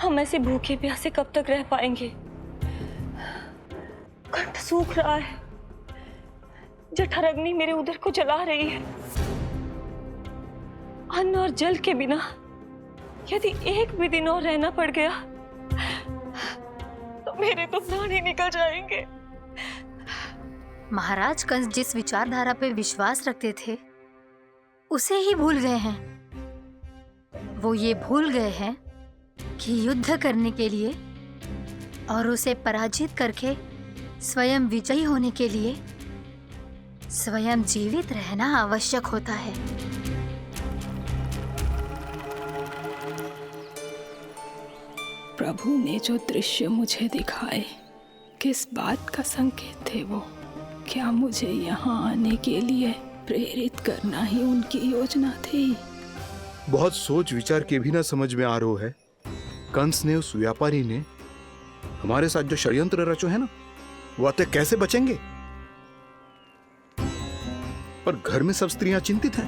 हम ऐसे भूखे प्यासे कब तक रह पाएंगे? कंठ सूख रहा है, जठराग्नि मेरे उदर को जला रही है। अन्न और जल के बिना यदि एक भी दिन और रहना पड़ गया तो मेरे तो प्राण ही निकल जाएंगे। महाराज कंस जिस विचारधारा पे विश्वास रखते थे उसे ही भूल गए हैं। वो ये भूल गए हैं कि युद्ध करने के लिए और उसे पराजित करके स्वयं विजयी होने के लिए स्वयं जीवित रहना आवश्यक होता है। प्रभु ने जो दृश्य मुझे दिखाए, किस बात का संकेत थे वो? क्या मुझे यहाँ आने के लिए प्रेरित करना ही उनकी योजना थी? बहुत सोच विचार के भी ना समझ में आ रहा है। कंस ने, उस व्यापारी ने हमारे साथ जो षड्यंत्र रचो है ना, वो आते कैसे बचेंगे? पर घर में सब स्त्रियां चिंतित हैं।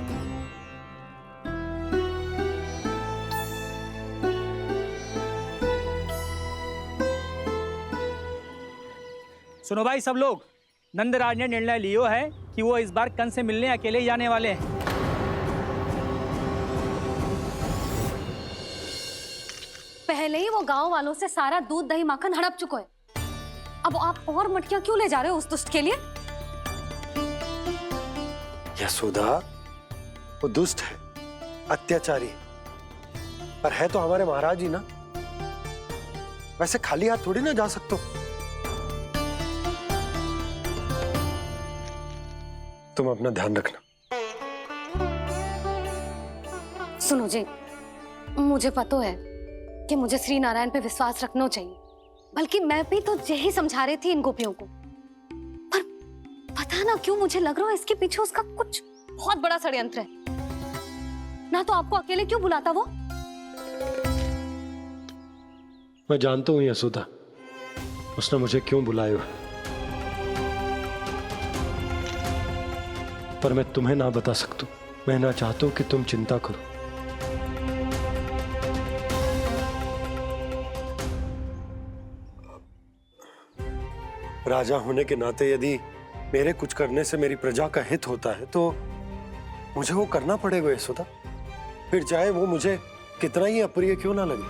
सुनो भाई सब लोग, नंदराज ने निर्णय लियो है कि वो इस बार कंस से मिलने अकेले ही जाने वाले हैं। पहले ही वो गांव वालों से सारा दूध दही माखन हड़प चुका है। अब आप और मटकियां क्यों ले जा रहे हो उस दुष्ट के लिए? यशोदा, वो दुष्ट है, अत्याचारी, पर है तो हमारे महाराज ही ना। वैसे खाली हाथ थोड़ी ना जा सकते हो। तुम अपना ध्यान रखना। सुनो जी, मुझे पता है कि मुझे श्री नारायण पे विश्वास रखना चाहिए, बल्कि मैं भी तो यही समझा रही थी इन गोपियों को। पर पता ना क्यों मुझे लग रहा है इसके पीछे उसका कुछ बहुत बड़ा षड्यंत्र है। ना तो आपको अकेले क्यों बुलाता वो? मैं जानता हूं यशोदा, उसने मुझे क्यों बुलाया है, पर मैं तुम्हें ना बता सकता। मैं ना चाहता हूं कि तुम चिंता करो। राजा होने के नाते यदि मेरे कुछ करने से मेरी प्रजा का हित होता है तो मुझे वो करना पड़ेगा यशोदा, फिर चाहे वो मुझे कितना ही अप्रिय क्यों ना लगे।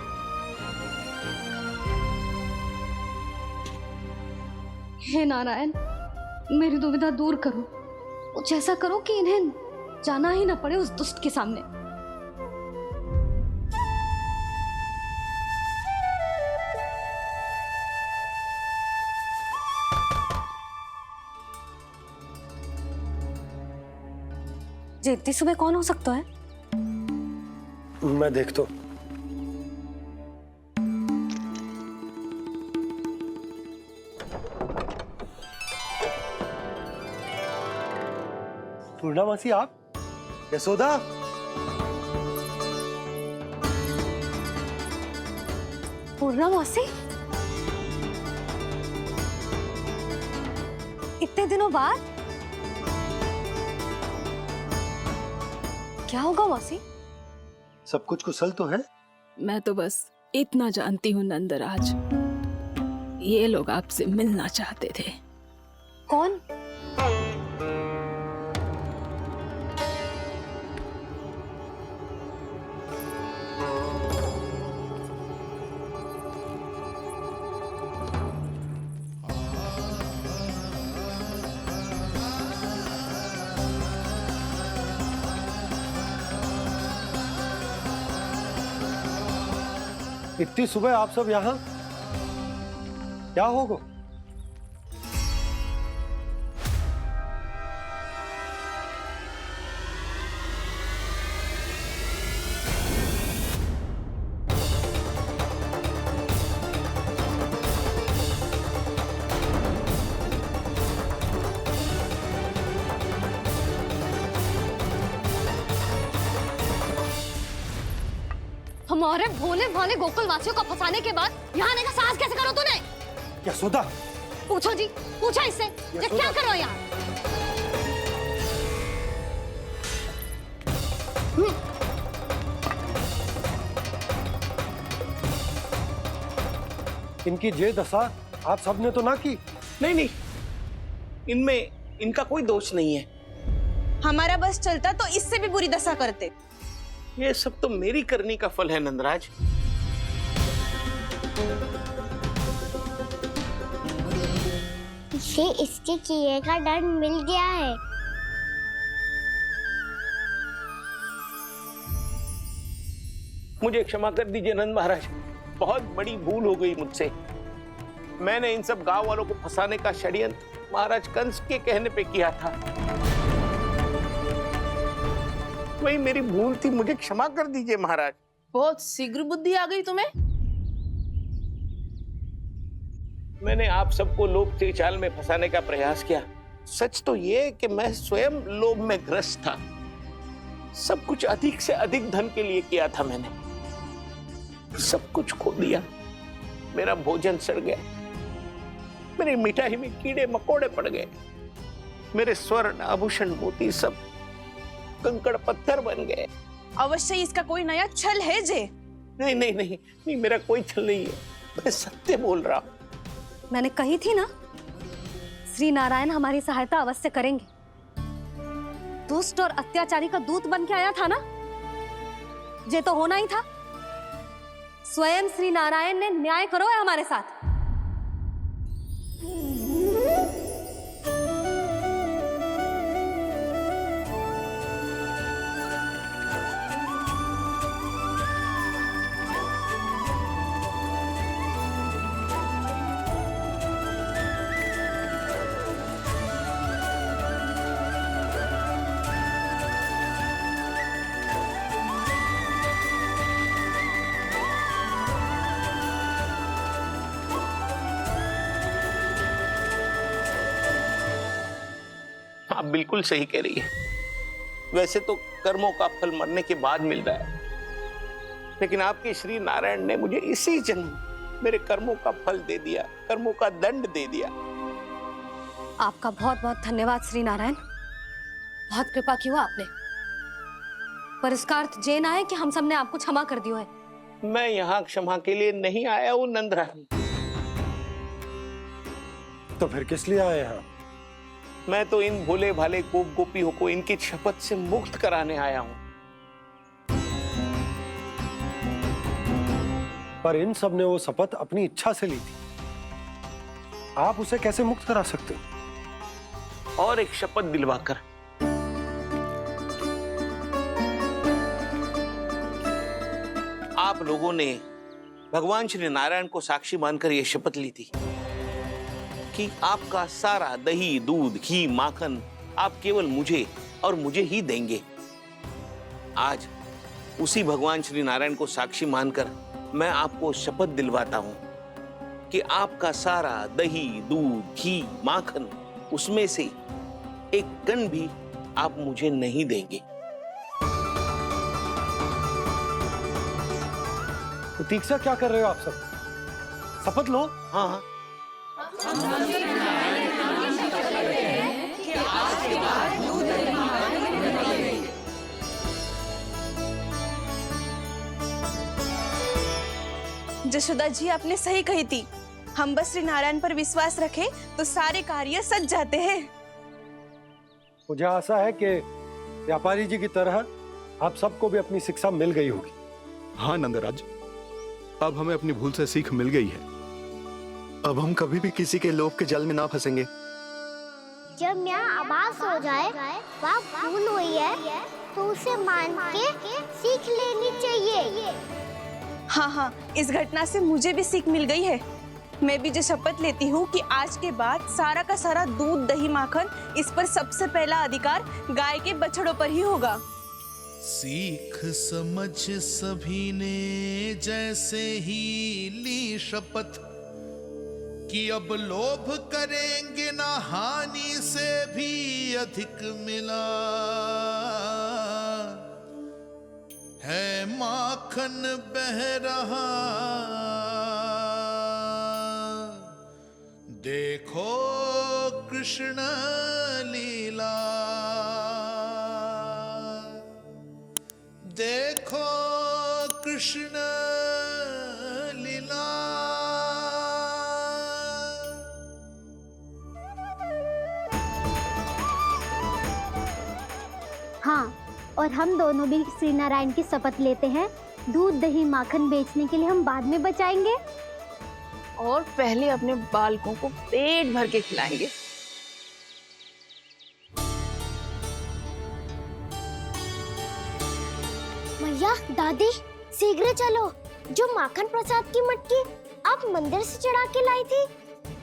हे नारायण, मेरी दुविधा दूर करो। कुछ ऐसा करो कि इन्हें जाना ही ना पड़े उस दुष्ट के सामने। जी, इतनी सुबह कौन हो सकता है? मैं देखता हूं। पूर्णा मासी, आप? यशोदा, पूर्णा मौसी, इतने दिनों बाद? क्या होगा मौसी? सब कुछ कुशल तो है? मैं तो बस इतना जानती हूँ नंदराज, ये लोग आपसे मिलना चाहते थे। कौन? इतनी सुबह आप सब यहाँ? क्या होगा? हमारे भोले भाले गोकुल वासियों को फंसाने के बाद यहाँ आने का साहस कैसे करो तूने? यशोदा, पूछो जी, पूछो इससे, ये क्या करो यहाँ? इनकी ये दशा आप सबने तो ना की। नहीं नहीं, इनमें इनका कोई दोष नहीं है। हमारा बस चलता तो इससे भी बुरी दशा करते। ये सब तो मेरी करनी का फल है नंदराज। इसे इसके किए का दंड मिल गया है। मुझे क्षमा कर दीजिए नंद महाराज, बहुत बड़ी भूल हो गई मुझसे। मैंने इन सब गांव वालों को फंसाने का षड्यंत्र महाराज कंस के कहने पे किया था। वही मेरी भूल थी, मुझे क्षमा कर दीजिए महाराज। बहुत शीघ्र बुद्धि आ गई तुम्हें। मैंने आप सबको लोभ के जाल में फंसाने का प्रयास किया। सच तो ये कि मैं स्वयं लोभ में ग्रस्त था। सब कुछ अधिक से अधिक धन के लिए किया था मैंने। सब कुछ खो दिया। मेरा भोजन सड़ गया, मेरी मिठाई में कीड़े मकोड़े पड़ गए, मेरे स्वर्ण आभूषण मोती सब कंकड़ पत्थर बन गए। अवश्य इसका कोई नया छल है जे। नहीं नहीं नहीं नहीं, मेरा कोई छल नहीं है, मैं सत्य बोल रहा हूं। मैंने कही थी ना, श्री नारायण हमारी सहायता अवश्य करेंगे। दुष्ट और अत्याचारी का दूत बन के आया था ना, ये तो होना ही था। स्वयं श्री नारायण ने न्याय करो है हमारे साथ। आप बिल्कुल सही कह रही है। वैसे तो कर्मों का फल मरने के बाद मिल रहा है, लेकिन आपके श्री नारायण ने मुझे इसी जन्म मेरे कर्मों का फल दे दिया, कर्मों का दंड दे दिया। आपका बहुत बहुत धन्यवाद श्री नारायण, बहुत कृपा की हो आपने। पर इसका अर्थ ये ना है कि हम सबने आपको क्षमा कर दियो है। मैं यहाँ क्षमा के लिए नहीं आया हूँ नंदरानी। तो फिर किस लिए आए हैं? मैं तो इन भोले भाले गोप गोपियों को इनकी शपथ से मुक्त कराने आया हूँ। पर इन सब ने वो शपथ अपनी इच्छा से ली थी, आप उसे कैसे मुक्त करा सकते हो? और एक शपथ दिलवाकर। आप लोगों ने भगवान श्री नारायण को साक्षी मानकर यह शपथ ली थी कि आपका सारा दही, दूध, घी, माखन आप केवल मुझे और मुझे ही देंगे। आज उसी भगवान श्री नारायण को साक्षी मानकर मैं आपको शपथ दिलवाता हूं कि आपका सारा दही, दूध, घी, माखन उसमें से एक कण भी आप मुझे नहीं देंगे। प्रतीक्षा क्या कर रहे हो आप सब? शपथ लो। हाँ हाँ, जशोदा जी आपने सही कही थी। हम बस श्री नारायण पर विश्वास रखें तो सारे कार्य सज जाते हैं। मुझे आशा है कि व्यापारी जी की तरह आप सबको भी अपनी शिक्षा मिल गई होगी। हाँ नंदराज, अब हमें अपनी भूल से सीख मिल गई है। अब हम कभी भी किसी के लोभ के जल में ना फंसेंगे। जब यहाँ आभास हो जाए वह भूल हुई है तो उसे मान के सीख लेनी चाहिए। हाँ हाँ, इस घटना से मुझे भी सीख मिल गई है। मैं भी जो शपथ लेती हूँ कि आज के बाद सारा का सारा दूध, दही, माखन इस पर सबसे पहला अधिकार गाय के बछड़ों पर ही होगा। सीख समझ सभी ने जैसे ही ली शपथ कि अब लोभ करेंगे ना हानि से भी अधिक मिला है, माखन बह रहा देखो कृष्ण लीला, देखो कृष्ण लीला। हाँ, और हम दोनों भी श्री नारायण की शपथ लेते हैं, दूध दही माखन बेचने के लिए हम बाद में बचाएंगे और पहले अपने बालकों को पेट भर के खिलाएंगे। मैया, दादी, शीघ्र चलो। जो माखन प्रसाद की मटकी आप मंदिर से चढ़ा के लाई थी,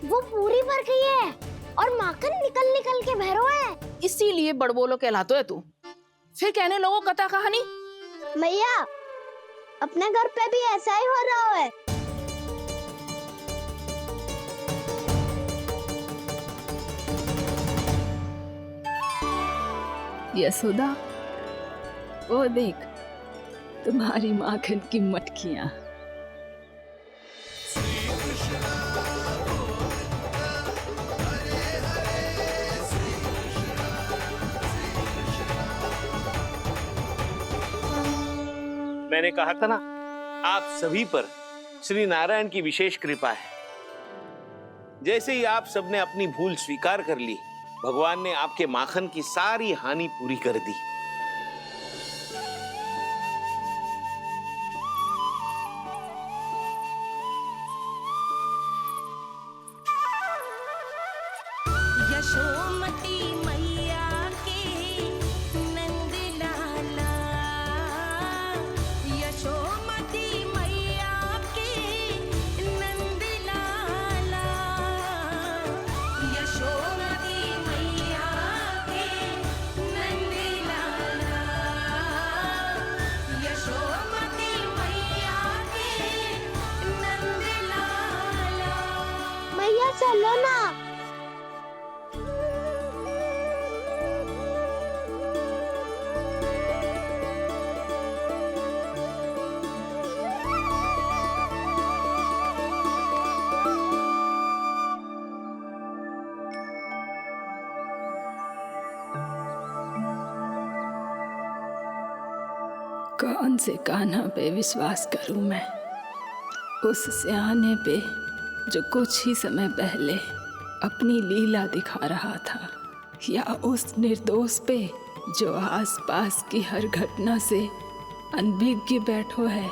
वो पूरी भर गई है और माखन निकल निकल के भरो है। इसीलिए बड़बोलो कहलाते है तू। फिर कहने लोगों कथा कहानी। मैया, अपने घर पे भी ऐसा ही हो रहा है। यशोदा, वो देख तुम्हारी माखन की मटकियां। मैंने कहा था ना, आप सभी पर श्री नारायण की विशेष कृपा है। जैसे ही आप सबने अपनी भूल स्वीकार कर ली, भगवान ने आपके माखन की सारी हानि पूरी कर दी। यशोमती मैया के नंद लाला, यशोमती मैया के नंद लाला, यशोमती मैया के नंद लाला, यशोमती मैया के नंद लाला। मैया चलो ना। कौन से कान्हा पे विश्वास करूं मैं? उस सियाने पे जो कुछ ही समय पहले अपनी लीला दिखा रहा था, या उस निर्दोष पे जो आसपास की हर घटना से अनभिज्ञ बैठो है।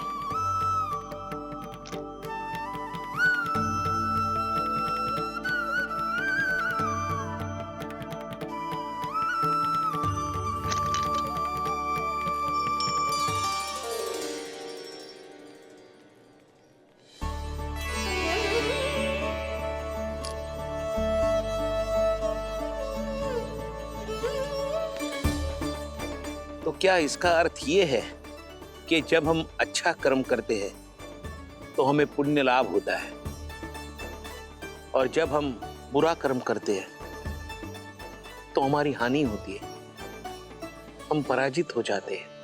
तो क्या इसका अर्थ ये है कि जब हम अच्छा कर्म करते हैं तो हमें पुण्य लाभ होता है, और जब हम बुरा कर्म करते हैं तो हमारी हानि होती है, हम पराजित हो जाते हैं?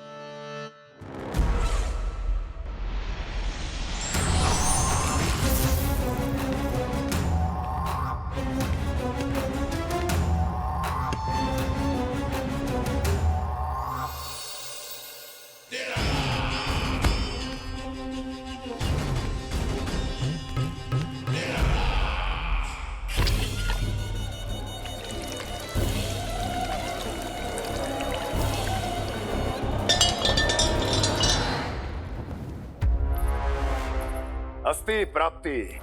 अस्ति प्राप्ति।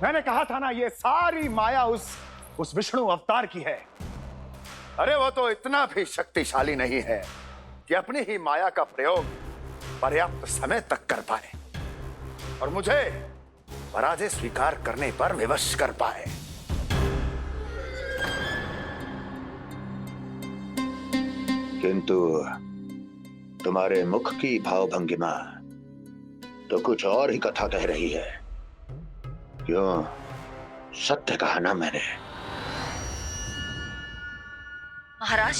मैंने कहा था ना, ये सारी माया उस विष्णु अवतार की है। अरे वो तो इतना भी शक्तिशाली नहीं है कि अपनी ही माया का प्रयोग पर्याप्त समय तक कर पाए और मुझे पराजय स्वीकार करने पर विवश कर पाए। किंतु तुम्हारे मुख की भावभंगिमा तो कुछ और ही कथा कह रही है। क्यों? सत्य कहा ना मैंने। महाराज,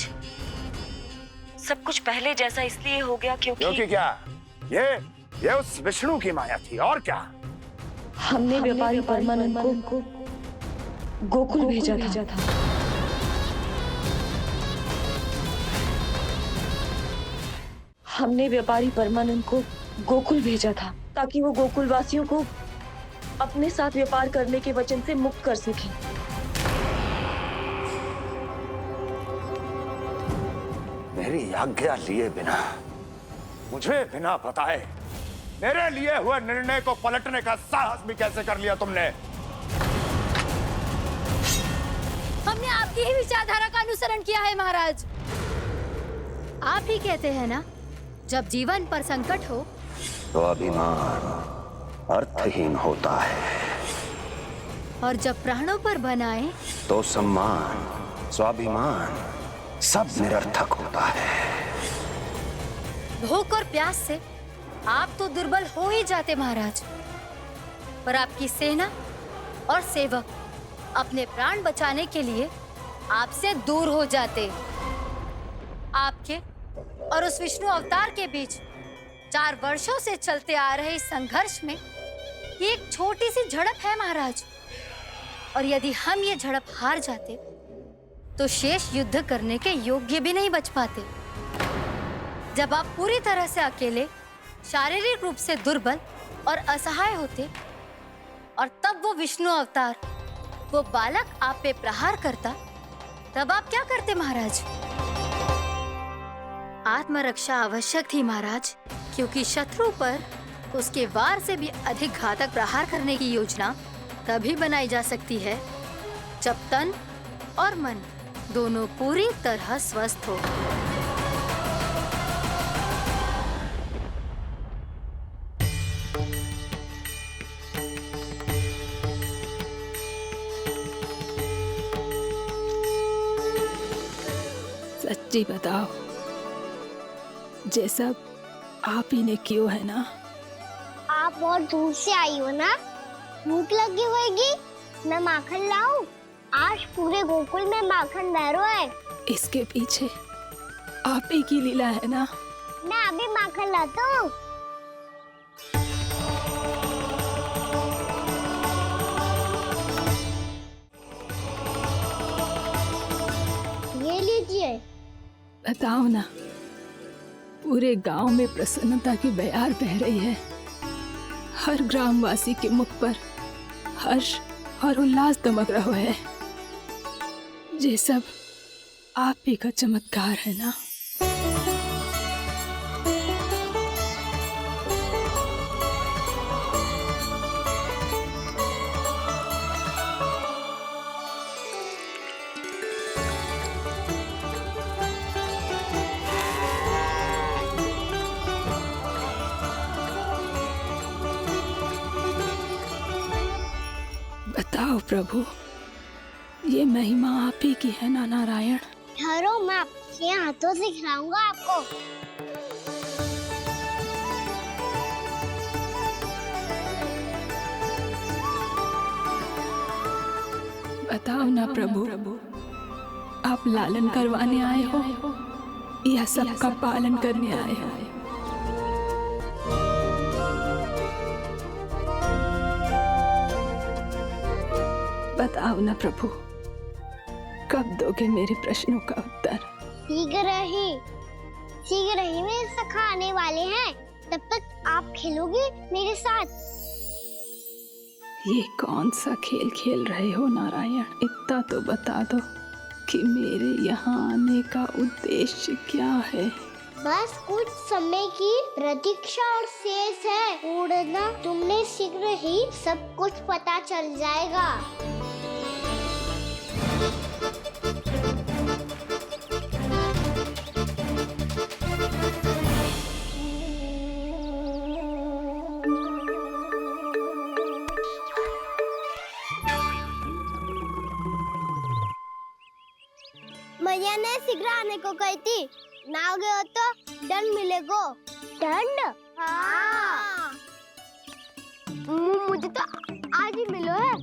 सब कुछ पहले जैसा इसलिए हो गया क्योंकि क्या? ये उस विष्णु की माया थी, और क्या? हमने व्यापारी परमानंद को गोकुल भेजा था। हमने व्यापारी परमानंद को गोकुल भेजा था ताकि वो गोकुल वासियों को अपने साथ व्यापार करने के वचन से मुक्त कर सके। मेरी आज्ञा लिए बिना, मुझे बिना बताए मेरे लिए हुए निर्णय को पलटने का साहस भी कैसे कर लिया तुमने? हमने आपकी ही विचारधारा का अनुसरण किया है महाराज। आप ही कहते हैं ना, जब जीवन पर संकट हो तो अभिमान अर्थहीन होता है, और जब प्राणों पर बनाए तो सम्मान स्वाभिमान सब निरर्थक होता है। भूख और प्यास से आप तो दुर्बल हो ही जाते महाराज, पर आपकी सेना और सेवक अपने प्राण बचाने के लिए आपसे दूर हो जाते। आपके और उस विष्णु अवतार के बीच 4 वर्षों से चलते आ रहे इस संघर्ष में ये एक छोटी सी झड़प है महाराज, और यदि हम ये झड़प हार जाते तो शेष युद्ध करने के योग्य भी नहीं बच पाते। जब आप पूरी तरह से अकेले, शारीरिक रूप से दुर्बल और असहाय होते, और तब वो विष्णु अवतार, वो बालक आप पे प्रहार करता, तब आप क्या करते महाराज? आत्मरक्षा आवश्यक थी महाराज, क्योंकि शत्रु पर उसके वार से भी अधिक घातक प्रहार करने की योजना तभी बनाई जा सकती है जब तन और मन दोनों पूरी तरह स्वस्थ हो। सच्ची बताओ, ये सब आप ही ने क्यों है ना? आप बहुत दूर से आई हो ना, भूख लगी होगी। मैं माखन लाऊं? आज पूरे गोकुल में माखन बह रहा है। इसके पीछे आप ही की लीला है ना? मैं अभी माखन लाता हूँ। ये लीजिए। बताओ ना, पूरे गांव में प्रसन्नता की बयार बह रही है। हर ग्रामवासी के मुख पर हर्ष और उल्लास दमक रहा है। ये सब आप ही का चमत्कार है ना? बताओ प्रभु, ये महिमा आप ही की है ना नारायण? ठहरो, मैं आपके हाथों से खिलाऊंगा आपको। बताओ ना प्रभु, आप लालन करवाने आए हो या सबका पालन करने आए हो? बताओ ना प्रभु, कब दोगे मेरे प्रश्नों का उत्तर? शीघ्र ही मेरे सखा आने वाले हैं। तब तक आप खेलोगे मेरे साथ। ये कौन सा खेल खेल रहे हो नारायण? इतना तो बता दो कि मेरे यहाँ आने का उद्देश्य क्या है? बस कुछ समय की प्रतीक्षा और शेष है। उड़ना, तुमने शीघ्र ही सब कुछ पता चल जाएगा। मैया ने शीघ्र आने को कही थी, ना आ गए हो तो दंड मिलेगा। दंड? हाँ। मुझे तो आज ही मिलो है।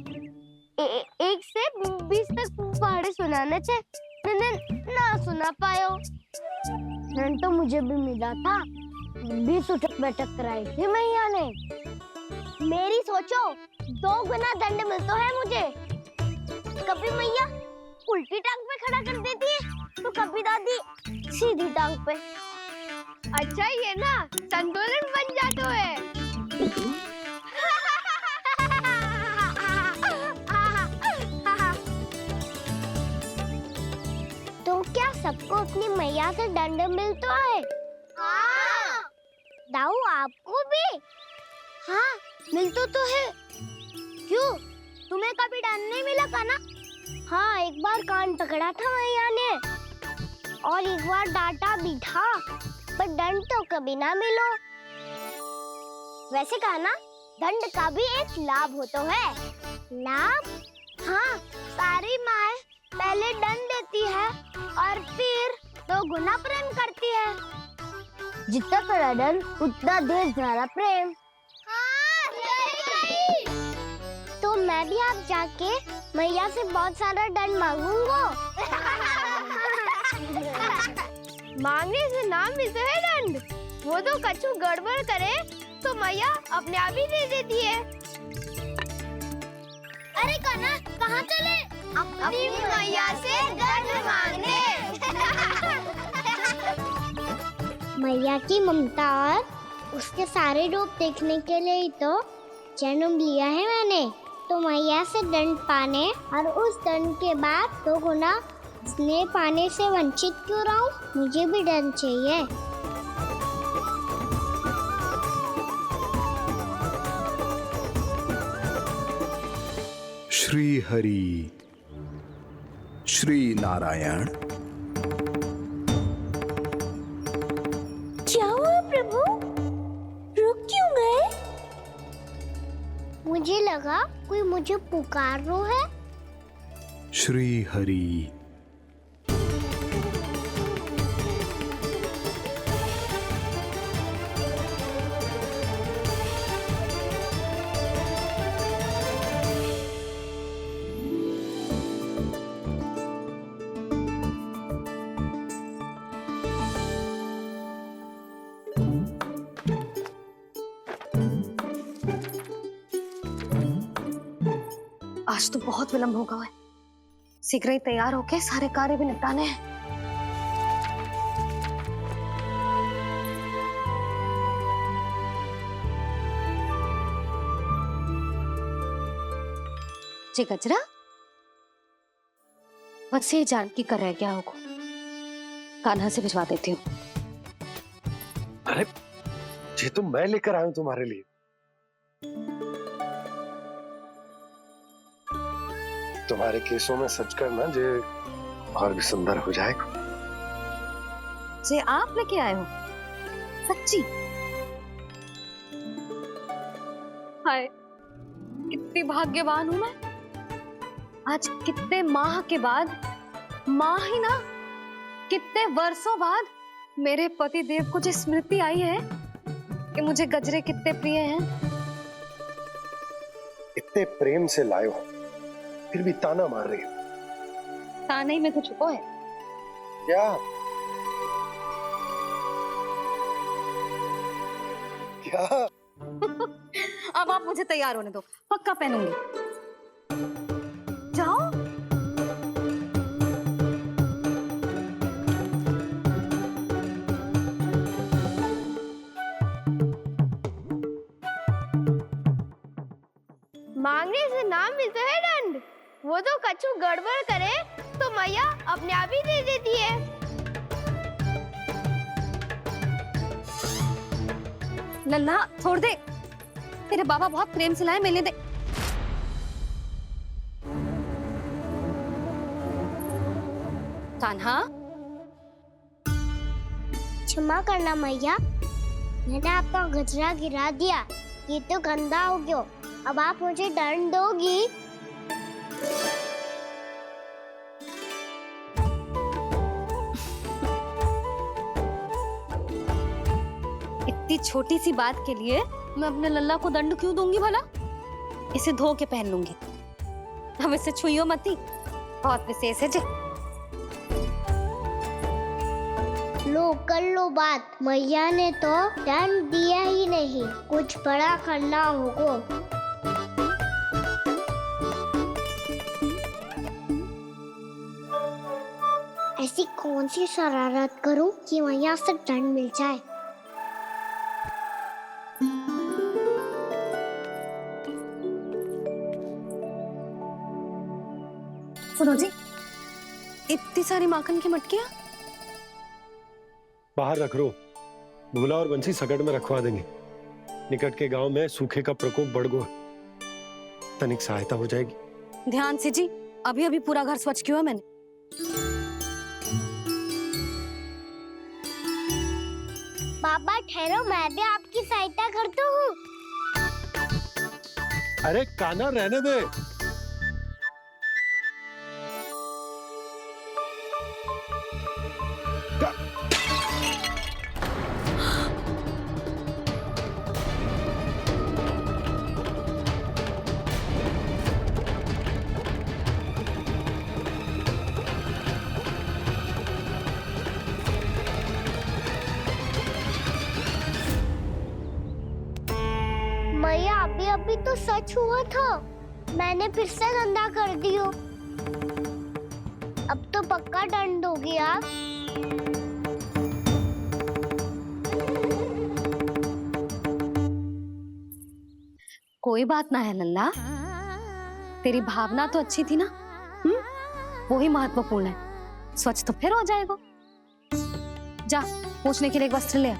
1 से 20 तक पहाड़े सुनाने थे, ना सुना पायो। दंड तो मुझे भी मिला था, 20 उठक बैठक कराई थी मैया ने। मेरी सोचो, 2 गुना दंड मिलता है मुझे। कभी मैया उल्टी टांग पे खड़ा कर देती है, तो कभी दादी सीधी टांग पे। अच्छा ये ना संतुलन बन जाता है। तो क्या सबको अपनी मैया से दंड मिलता है। हाँ। दाऊ आपको भी? हाँ मिलता तो है। क्यों, तुम्हें कभी दंड नहीं मिला का ना? हाँ, एक बार कान पकड़ा था मैया ने और एक बार डांटा भी था, पर दंड तो कभी ना मिलो। वैसे कहा ना, दंड का भी एक लाभ होता है। लाभ? हाँ, सारी माँ पहले दंड देती है और फिर 2 गुना प्रेम करती है। जितना बड़ा दंड उतना ढेर सारा प्रेम। हाँ, सही। तो मैं भी आप जाके मैया से बहुत सारा दंड मांगूंगा। मांगने से ना मिलता है दंड। वो तो कछु गड़बड़ करे तो मैया अपने आप ही दे देती है। अरे कना, कहाँ चले? अपनी मैया से दंड मांगने। मैया की ममता और उसके सारे रूप देखने के लिए ही तो जन्म लिया है मैंने। तो मैया से दंड पाने और उस दंड के बाद 2 गुना स्नेह पाने से वंचित क्यों रहूं? मुझे भी दंड चाहिए। श्री हरि, श्री नारायण। क्या हुआ प्रभु? रुक क्यों गए? मुझे लगा कोई मुझे पुकार रहा है। श्री हरि। आज तो बहुत विलंब होगा है। शीघ्र ही तैयार होके सारे कार्य भी निपटाने हैं। जी गजरा, बस ये जानकी कर रह गया होगा। कान्हा से भिजवा देती हूँ। अरे ये तो मैं लेकर आया हूं तुम्हारे लिए। तुम्हारे केसों में सच करना जे और भी सुंदर हो जाएगा। जे आप लेके आए हो? सच्ची? हाय, कितनी भाग्यवान हूं मैं। आज कितने माह के बाद, माह ही ना, कितने वर्षों बाद मेरे पति देव को जो स्मृति आई है कि मुझे गजरे कितने प्रिय हैं। इतने प्रेम से लाए हो, फिर भी ताना मार रही हो। ताने में कुछ छुपो है क्या? क्या? अब आप मुझे तैयार होने दो, पक्का पहनूंगी। जाओ। मांगने से ना मिलता है दंड। वो तो कछु गड़बड़ करे तो मैया अपने आप ही दे देती है। लल्ला छोड़ दे, तेरे बाबा बहुत प्रेम से लाए, मिलने दे। कान्हा, क्षमा करना मैया, मैंने आपका गजरा गिरा दिया। ये तो गंदा हो गया। अब आप मुझे दंड दोगी? इतनी छोटी सी बात के लिए मैं अपने लल्ला को दंड क्यों दूंगी भला? इसे धो के पहन लूंगी। हम इसे छुइयो मती, बहुत विशेष है जी। लो कर लो बात। मैया ने तो दंड दिया ही नहीं, कुछ बड़ा करना होगा। ऐसी कौन सी शरारत करूं कि मैया से दंड मिल जाए? सुनो जी, इतनी सारी माखन की मटकियां बाहर रख रो, भूला और बंसी सकट में रखवा देंगे। निकट के गांव में सूखे का प्रकोप बढ़ गो, तनिक सहायता हो जाएगी। ध्यान से जी, अभी अभी पूरा घर स्वच्छ किया है मैंने। पापा ठहरो, मैं भी आपकी सहायता करता हूँ। अरे कान्हा रहने दे। मैया अभी अभी तो सच हुआ था, मैंने फिर से गंदा कर दियो। अब तो पक्का दंड दोगे आप। कोई बात ना है लल्ला, तेरी भावना तो अच्छी थी ना, वही महत्वपूर्ण है। स्वच्छ तो फिर हो जाएगा। जा पोंछने के लिए एक वस्त्र ले आ।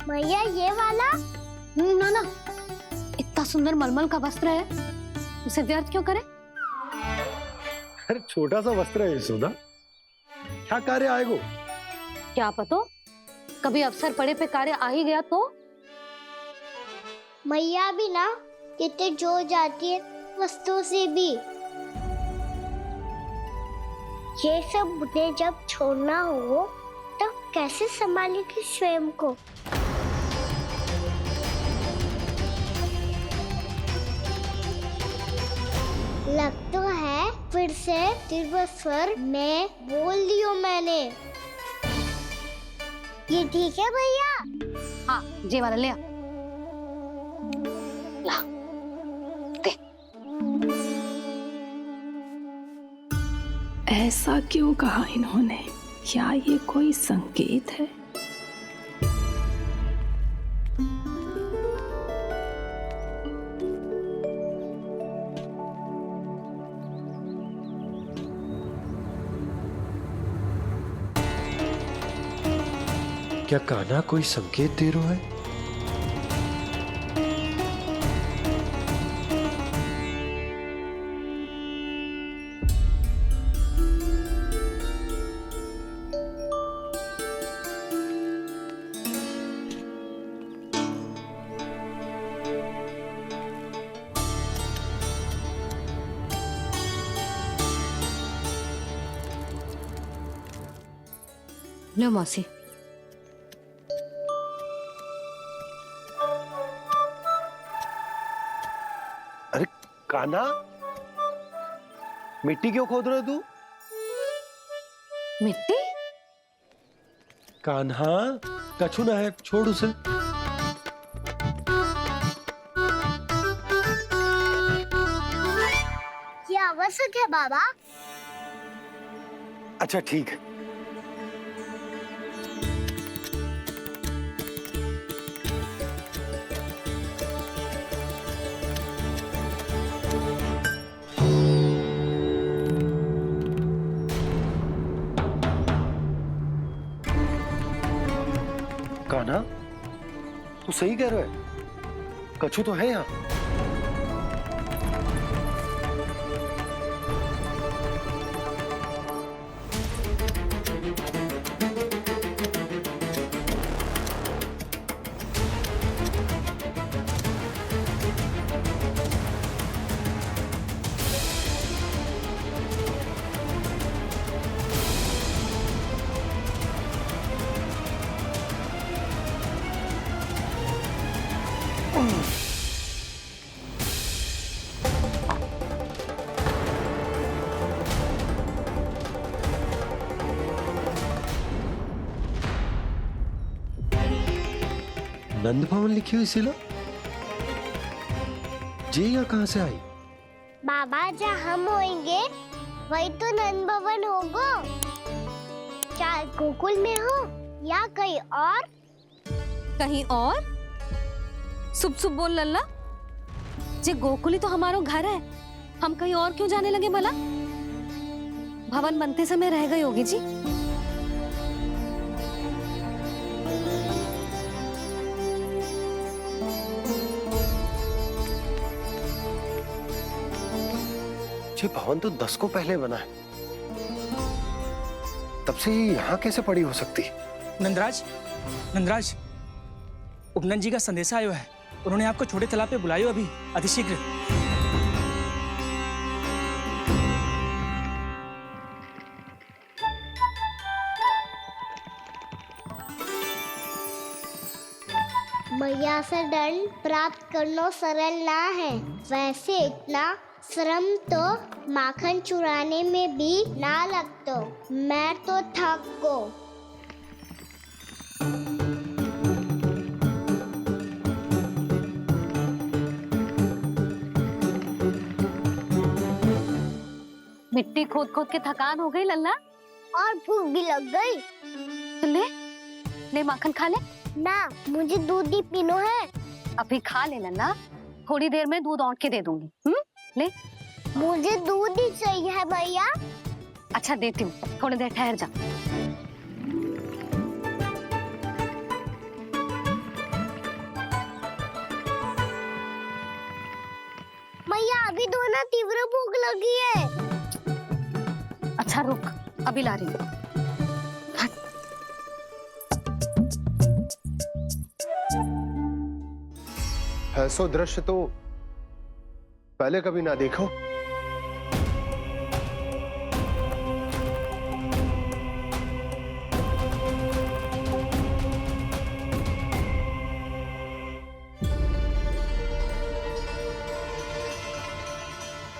मैया ये वाला? ना ना, इतना सुंदर मलमल का वस्त्र है, उसे व्यर्थ क्यों करे? अरे छोटा सा वस्त्र है यशोदा, क्या कार्य आएगो? क्या पता, कभी अवसर पड़े पे कार्य आ ही गया तो। मैया भी ना कितने जो जाती है वस्तुओं से भी। ये सब मुझे जब छोड़ना हो तो कैसे संभालेगी स्वयं को? लग तो है फिर से तीव्र स्वर में बोल दियो मैंने। ये ठीक है भैया? हाँ, ये वाला ले आ। ला, दे। ऐसा क्यों कहा इन्होंने? क्या ये कोई संकेत है? क्या कान्हा कोई संकेत दे रहा है? लो मौसी। अरे कान्हा, मिट्टी क्यों खोद रहे तू? मिट्टी? कान्हा, कछु ना है, छोड़ उसे। ये आवश्यक है बाबा। अच्छा ठीक है। कान्हा, तू सही कह रहा है, कछु तो है यहाँ। नंद भवन लिखी हुई सिला, जी यहाँ कहाँ से आई? बाबा जहाँ हम होंगे वही तो नंद भवन होगा। क्या गोकुल में हो या कहीं और? कहीं और? सुब सुब बोल लल्ला, जे गोकुल ही तो हमारा घर है, हम कहीं और क्यों जाने लगे भला? भवन बनते समय रह गई होगी जी। ये भवन तो 10 को पहले बना है, तब से ये यहाँ कैसे पड़ी हो सकती? नंदराज, नंदराज, उपनंद जी का संदेशा आयो है। उन्होंने आपको छोटे तालाब पे बुलायो अभी, अतिशीघ्र। मैया से दंड प्राप्त करना सरल ना है। वैसे इतना श्रम तो माखन चुराने में भी ना लगतो। मैं तो थक गो। मिट्टी खोद खोद के थकान हो गई लल्ला, और भूख भी लग गई। तो ले ले माखन खा ले। ना, मुझे दूध ही पीनो है। अभी खा ले लल्ला, थोड़ी देर में दूध औंट के दे दूंगी। ले। मुझे दूध ही चाहिए भैया। अच्छा देती हूँ, थोड़ी देर ठहर जा। मैया अभी दोनों तीव्र भूख लगी है। अच्छा रुक, अभी ला रही हूँ। ऐसा दृश्य तो पहले कभी ना देखो।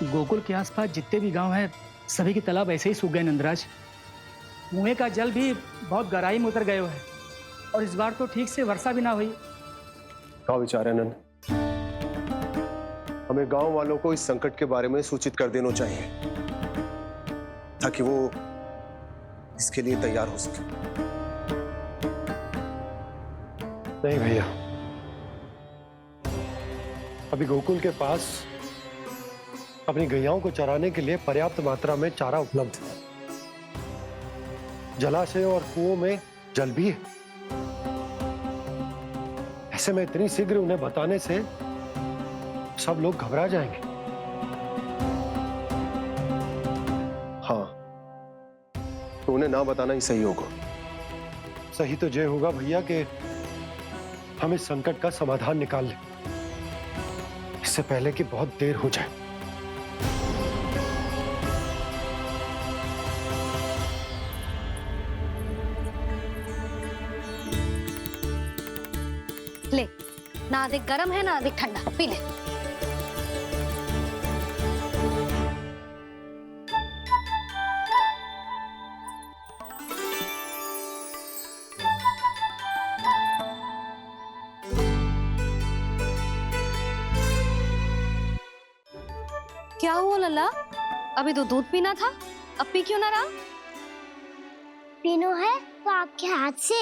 गोकुल के आसपास जितने भी गांव हैं, सभी के तालाब ऐसे ही सूख गए नंदराज। कुएं का जल भी बहुत गहराई में उतर गए है, और इस बार तो ठीक से वर्षा भी ना हुई। क्या विचार है नंद? हमें गांव वालों को इस संकट के बारे में सूचित कर देना चाहिए, ताकि वो इसके लिए तैयार हो सके। नहीं भैया, अभी गोकुल के पास अपनी गैयाओं को चराने के लिए पर्याप्त मात्रा में चारा उपलब्ध है। जलाशय और कुओं में जल भी है। ऐसे में इतनी शीघ्र उन्हें बताने से सब लोग घबरा जाएंगे। हाँ, तो उन्हें ना बताना ही सही होगा। सही तो ये होगा भैया कि हम इस संकट का समाधान निकाल लें, इससे पहले कि बहुत देर हो जाए। ले, ना अधिक गर्म है ना अधिक ठंडा, पी ले। क्या हुआ लल्ला? अभी तो दूध पीना था, अब पी क्यों ना रहा? पीनो है तो आपके हाथ से।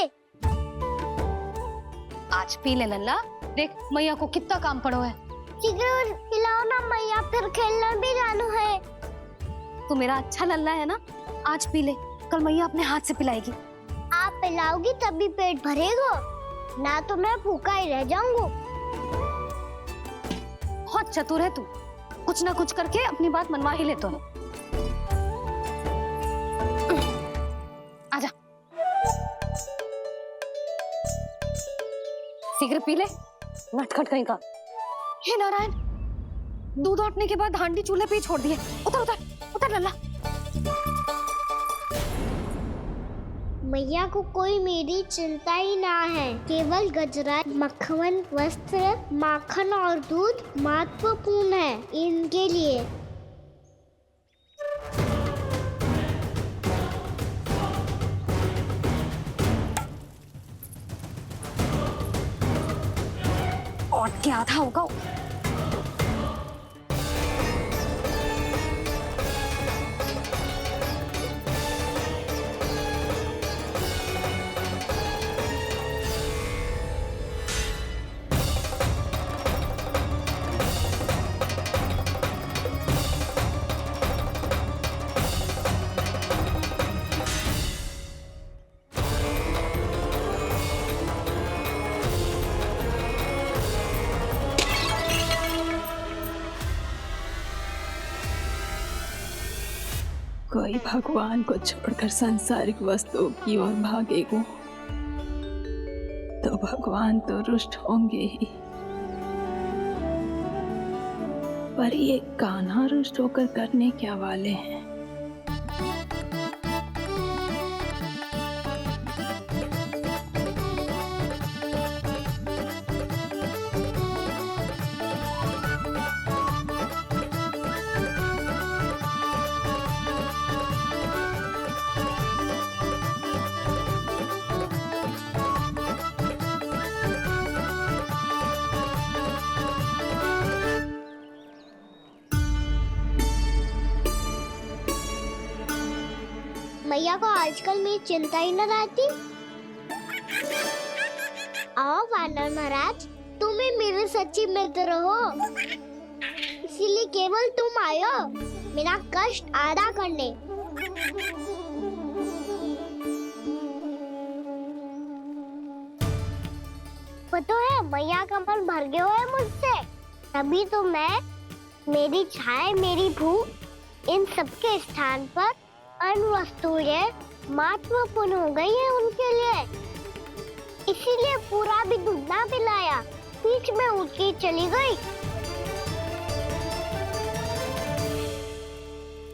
आज पी ले लल्ला, देख मैया को कितना काम पड़ो है। शीघ्र पिलाओ ना मैया, फिर खेलने भी जाना है। तू मेरा अच्छा लल्ला है ना, आज पी ले, कल मैया अपने हाथ से पिलाएगी। आप पिलाओगी तभी पेट भरेगा, ना तो मैं भूखा ही रह जाऊंगा। बहुत चतुर है तू, कुछ ना कुछ करके अपनी बात मनवा ही लेता है। आजा, शीघ्र पी ले, नटखट कहीं का। हे नारायण, दूध औटने के बाद हांडी चूल्हे पे ही छोड़ दिए। उतर उतर उतर लल्ला। मैया को कोई मेरी चिंता ही ना है। केवल गजरा, मक्खन, वस्त्र, माखन और दूध महत्वपूर्ण है इनके लिए। और क्या था होगा? कोई भगवान को छोड़कर सांसारिक वस्तुओं की ओर भागेगा तो भगवान तो रुष्ट होंगे ही, पर ये कान्हा रुष्ट होकर करने क्या वाले हैं? मैया को आजकल मेरी चिंता ही न रहती। आओ वानर महाराज, तुम ही मेरे सच्ची मित्र हो, इसीलिए केवल तुम आयो मेरा कष्ट आधा करने। पता है मैया का मन भर गया है मुझसे, तभी तो मैं, मेरी छाया, मेरी भूख, इन सबके स्थान पर अन्य वस्तुएं महत्वपूर्ण हो गई है उनके लिए, इसीलिए पूरा भी दूध ना पिलाया, बीच में उठ के चली गई।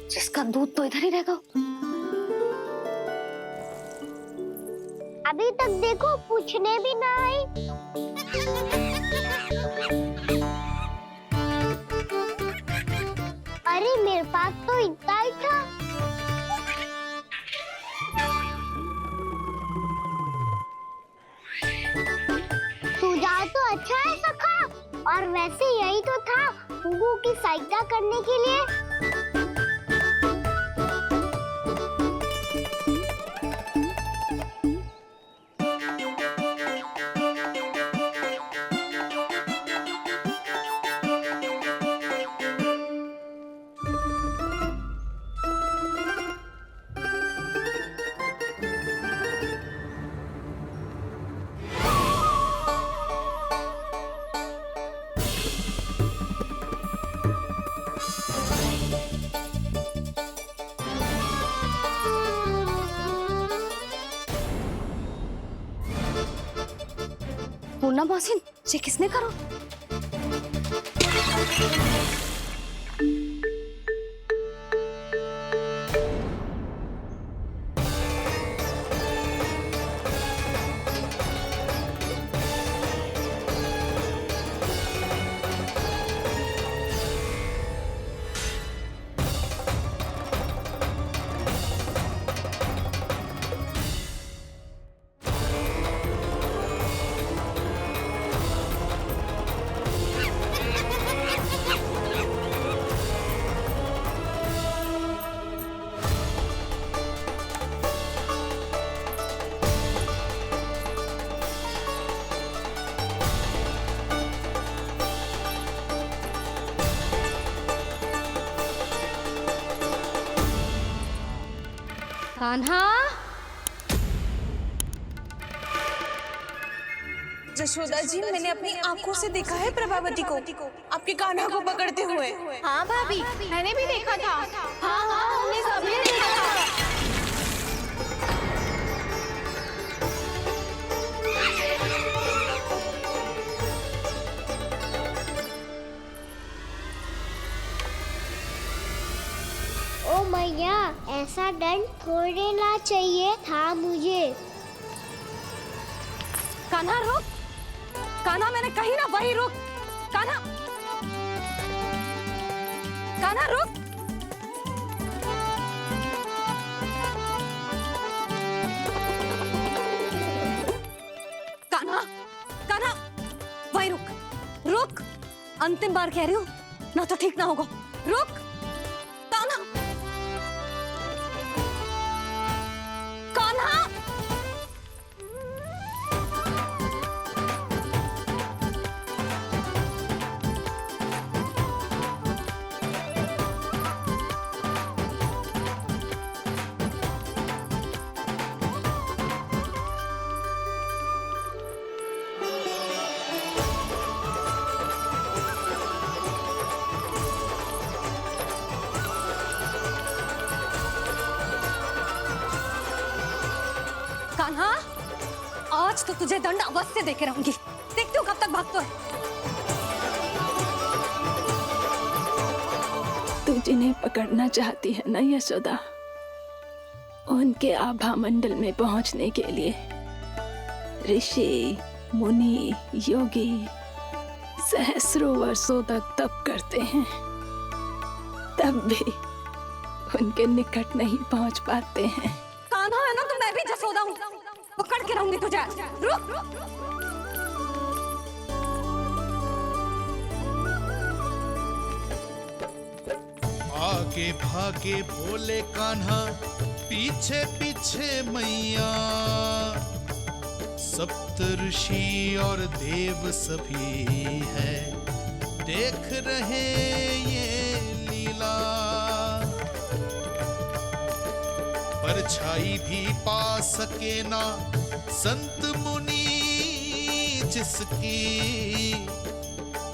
जिसका दूध तो इधर ही रहेगा। अभी तक देखो पूछने भी ना आई। अरे मेरे पास तो इतना ही था। सुझाव तो अच्छा है सखा, और वैसे यही तो था हुगू की सहायता करने के लिए। पूर्णा मौसी, ये किसने करो? कान्हा, जशोदा जी, मैंने अपनी आंखों से देखा है प्रभावती को आपके कान्हा को पकड़ते हुए। हाँ भाभी, मैंने भी देखा था। हाँ हाँ, हमने सभी देखा था। ओ मैया, ऐसा दंड थोड़े ना चाहिए था मुझे। कान्हा रुक, कान्हा मैंने कही ना वही रुक। कान्हा, कान्हा रुक। कान्हा, कान्हा वही रुक, रुक। अंतिम बार कह रही हूँ, ना तो ठीक ना होगा। रुक कान्हा, कान्हा। आज तो तुझे दंड अवश्य देके रहूंगी। देखती हूँ कब तक भागते है। तू जिन्हें पकड़ना चाहती है ना यशोदा, उनके आभा मंडल में पहुंचने के लिए ऋषि, मुनि, योगी सहस्रों वर्षों तक तप करते हैं, तब भी उनके निकट नहीं पहुंच पाते हैं। कान्हा है ना, तो मैं भी जसोदा हूँ, पकड़ के रहूंगी तुझे। रुक। आगे भागे भोले कान्हा, पीछे पीछे मैया, सप्त ऋषि और देव सभी है देख रहे ये लीला। परछाई भी पा सके ना संत मुनि जिसकी,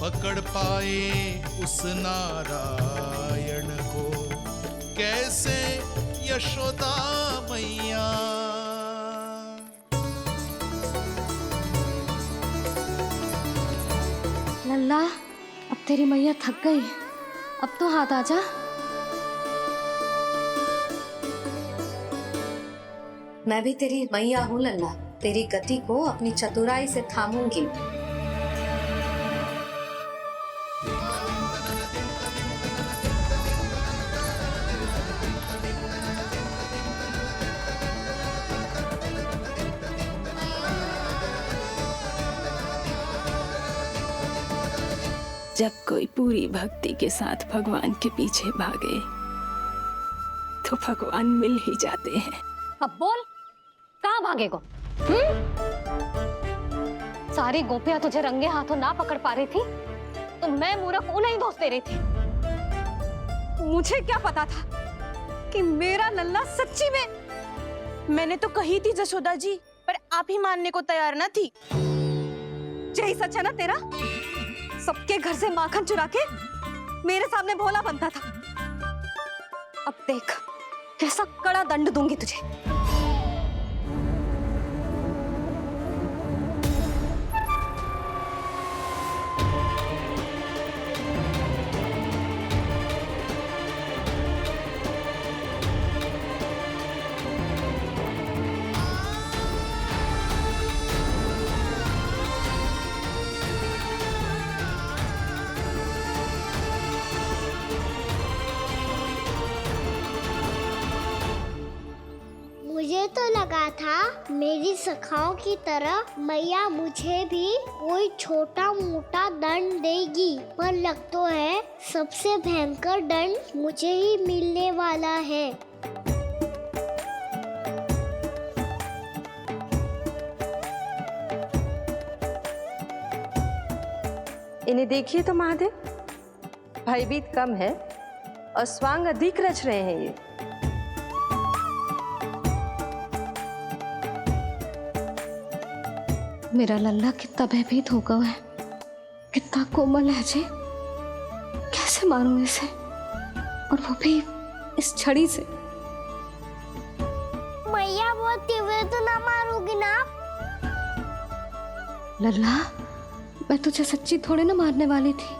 पकड़ पाए उस नारायण को कैसे यशोदा मैया। लल्ला, अब तेरी मैया थक गई, अब तो हाथ आजा। मैं भी तेरी मैया हूँ लल्ला, तेरी गति को अपनी चतुराई से थामूंगी। जब कोई पूरी भक्ति के साथ भगवान के पीछे भागे तो भगवान मिल ही जाते हैं। अब बोल, कहाँ भागेगा? सारी गोपियां तुझे रंगे हाथों ना पकड़ पा रही थी तो मैं मूर्ख उन्हें ही दोष दे रही थी। मुझे क्या पता था कि मेरा लल्ला सच्ची में। मैंने तो कही थी जसोदा जी, पर आप ही मानने को तैयार न थी। यही सच है ना तेरा? सबके घर से माखन चुरा के मेरे सामने भोला बनता था। अब देख कैसा कड़ा दंड दूंगी तुझे। मुझे तो लगा था मेरी सखाओं की तरह मैया मुझे भी कोई छोटा मोटा दंड देगी, पर लग तो है सबसे भयंकर दंड मुझे ही मिलने वाला है। इन्हें देखिए तो महादेव, भयभीत कम है और स्वांग अधिक रच रहे हैं ये। मेरा लल्ला कितना भयभीत होगा है, कितना कोमल है जी। कैसे मारूं इसे, और वो भी इस छड़ी से। मैया बोलती हुए तो ना मारोगी ना? लल्ला, मैं तुझे सच्ची थोड़े ना मारने वाली थी,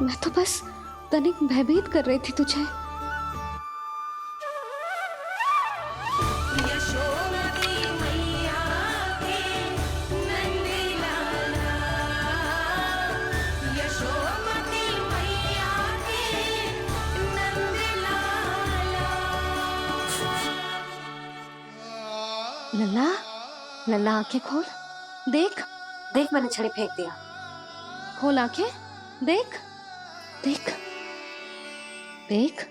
मैं तो बस तनिक भयभीत कर रही थी तुझे। लल्ला, लल्ला आंखें खोल, देख देख मैंने छड़ी फेंक दिया। खोल आंखें, देख देख देख।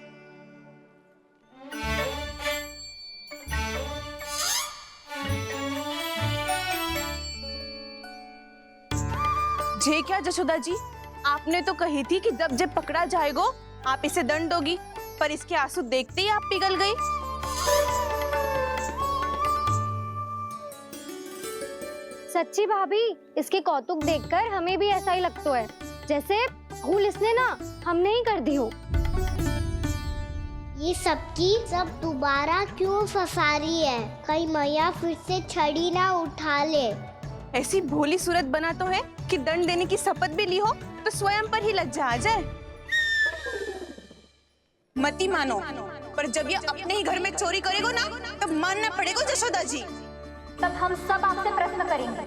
जे क्या जसोदा जी, आपने तो कही थी कि जब जब पकड़ा जाएगा आप इसे दंड दोगी, पर इसके आंसू देखते ही आप पिघल गई। सच्ची भाभी, इसके कौतुक देखकर हमें भी ऐसा ही लगता है जैसे भूल इसने ना हमने ही कर दी हो। ये सबकी सब दोबारा क्यों फंसा रही है? कहीं मैया फिर से छड़ी ना उठा ले। ऐसी भोली सूरत बना तो है कि दंड देने की शपथ भी ली हो तो स्वयं पर ही लज्जा आ जाए। मती मानो, पर जब ये अपने ही घर में चोरी करेगो ना तब मानना पड़ेगा जशोदा जी। तब हम सब आपसे प्रश्न करेंगे,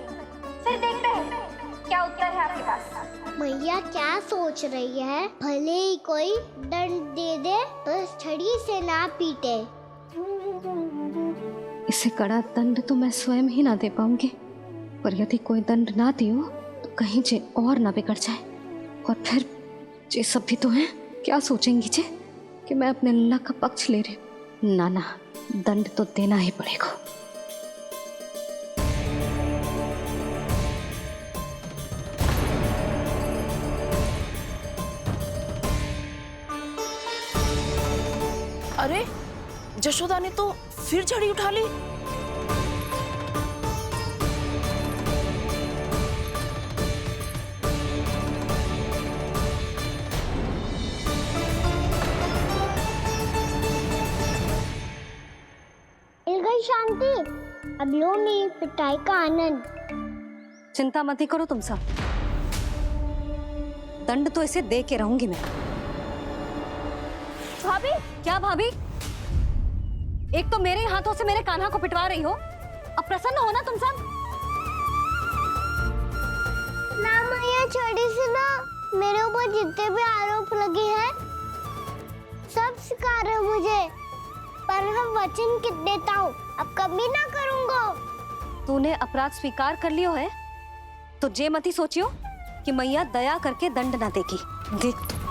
फिर देखते हैं क्या उत्तर है आपके पास। मैया क्या सोच रही है? भले ही कोई दंड दे दे, बस छड़ी से ना पीटे। इसे कड़ा दंड तो मैं स्वयं ही ना दे पाऊंगी, पर यदि कोई दंड ना दियो तो कहीं जे और ना बिगड़ जाए, और फिर जे सब भी तो हैं, क्या सोचेंगी जे कि मैं अपने अल्लाह का पक्ष ले रही हूँ। ना, दंड तो देना ही पड़ेगा। अरे जशोदा ने तो फिर छड़ी उठा ली। मिल गई शांति। अब लो मेरी पिटाई का आनंद। चिंता मत ही करो तुम सब, दंड तो इसे दे के रहूंगी मैं। भाभी, क्या भाभी? एक तो मेरे हाथों से मेरे कान्हा को पिटवा रही हो, अब प्रसन्न हो ना तुम सब? ना मैया, छड़ी से ना मेरे ऊपर जितने भी आरोप लगे हैं सब स्वीकार है मुझे, पर मैं वचन देता हूँ अब कभी ना करूँगा। तूने अपराध स्वीकार कर लियो है तो जे मत ही सोचियो कि मैया दया करके दंड ना देगी। देख तू।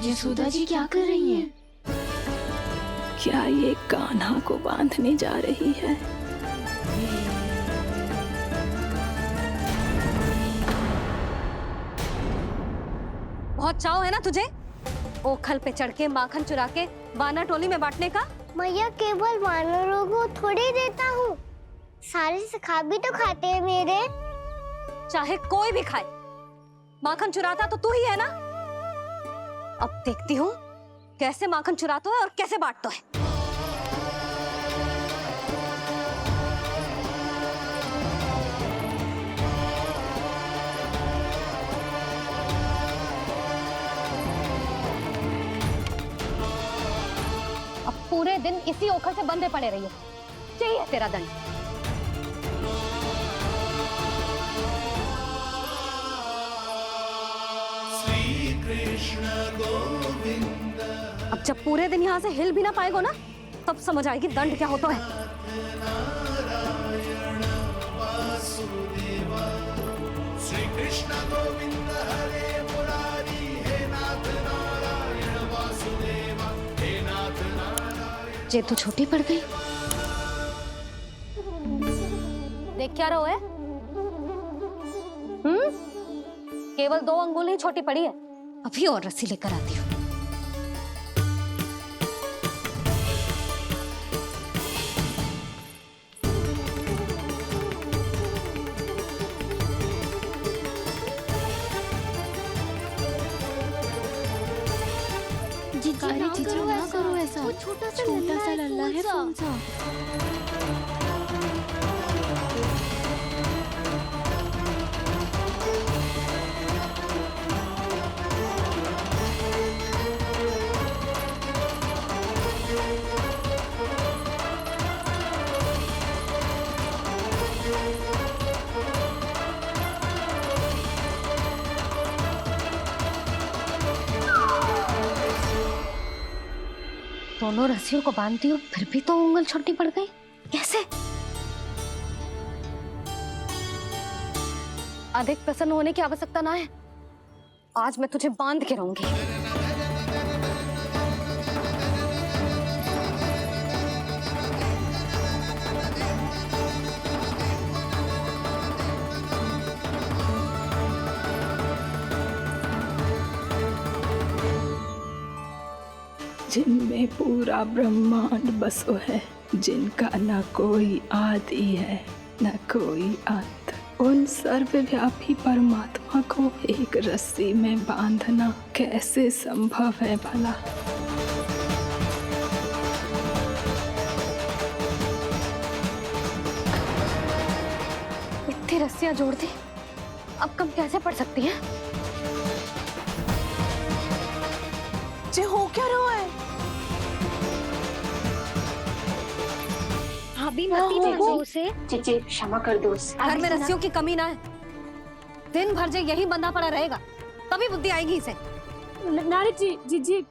यशोदा जी क्या कर रही हैं? क्या ये कान्हा को बांधने जा रही है? बहुत चाव है ना तुझे ओखल पे चढ़ के माखन चुरा के वानर टोली में बांटने का? मैया, केवल वानरों को थोड़ी देता हूँ, सारे सिखा भी तो खाते हैं मेरे। चाहे कोई भी खाए, माखन चुराता तो तू ही है ना। अब देखती हूँ कैसे माखन चुराता है और कैसे बांटता है। अब पूरे दिन इसी ओखल से बंधे पड़े रहिए, चाहिए तेरा दंड। अब जब पूरे दिन यहाँ से हिल भी ना पाएगो ना, तब समझ आएगी दंड क्या होता है। श्री कृष्ण गोविंद हरे मुरारी, हे नाथ नारायण वासुदेव, हे नाथ नारायण। जे तो छोटी पड़ गई। देख क्या रहो है? केवल 2 अंगुल ही छोटी पड़ी है, अभी और रस्सी लेकर आती हूँ। जीजी ना करो ऐसा, वो छोटा सा लल्ला है कौन सा? दोनों रस्सियों को बांधती हूँ, फिर भी तो उंगल छोटी पड़ गई। कैसे? अधिक प्रसन्न होने की आवश्यकता ना है, आज मैं तुझे बांध के रहूंगी। जिनमें पूरा ब्रह्मांड बसो है, जिनका न कोई आदि है न कोई अंत। उन सर्वव्यापी परमात्मा को एक रस्सी में बांधना कैसे संभव है भला? इतनी रस्सियां जोड़ दी, अब कम कैसे पड़ सकती हैं? जे हो क्या रहा है? भाभी मती दो उसे। चीची क्षमा कर दो उसे। घर में रस्सियों की कमी ना है। दिन भर जो यही बंधा पड़ा रहेगा, तभी बुद्धि आएगी इसे। नारी जी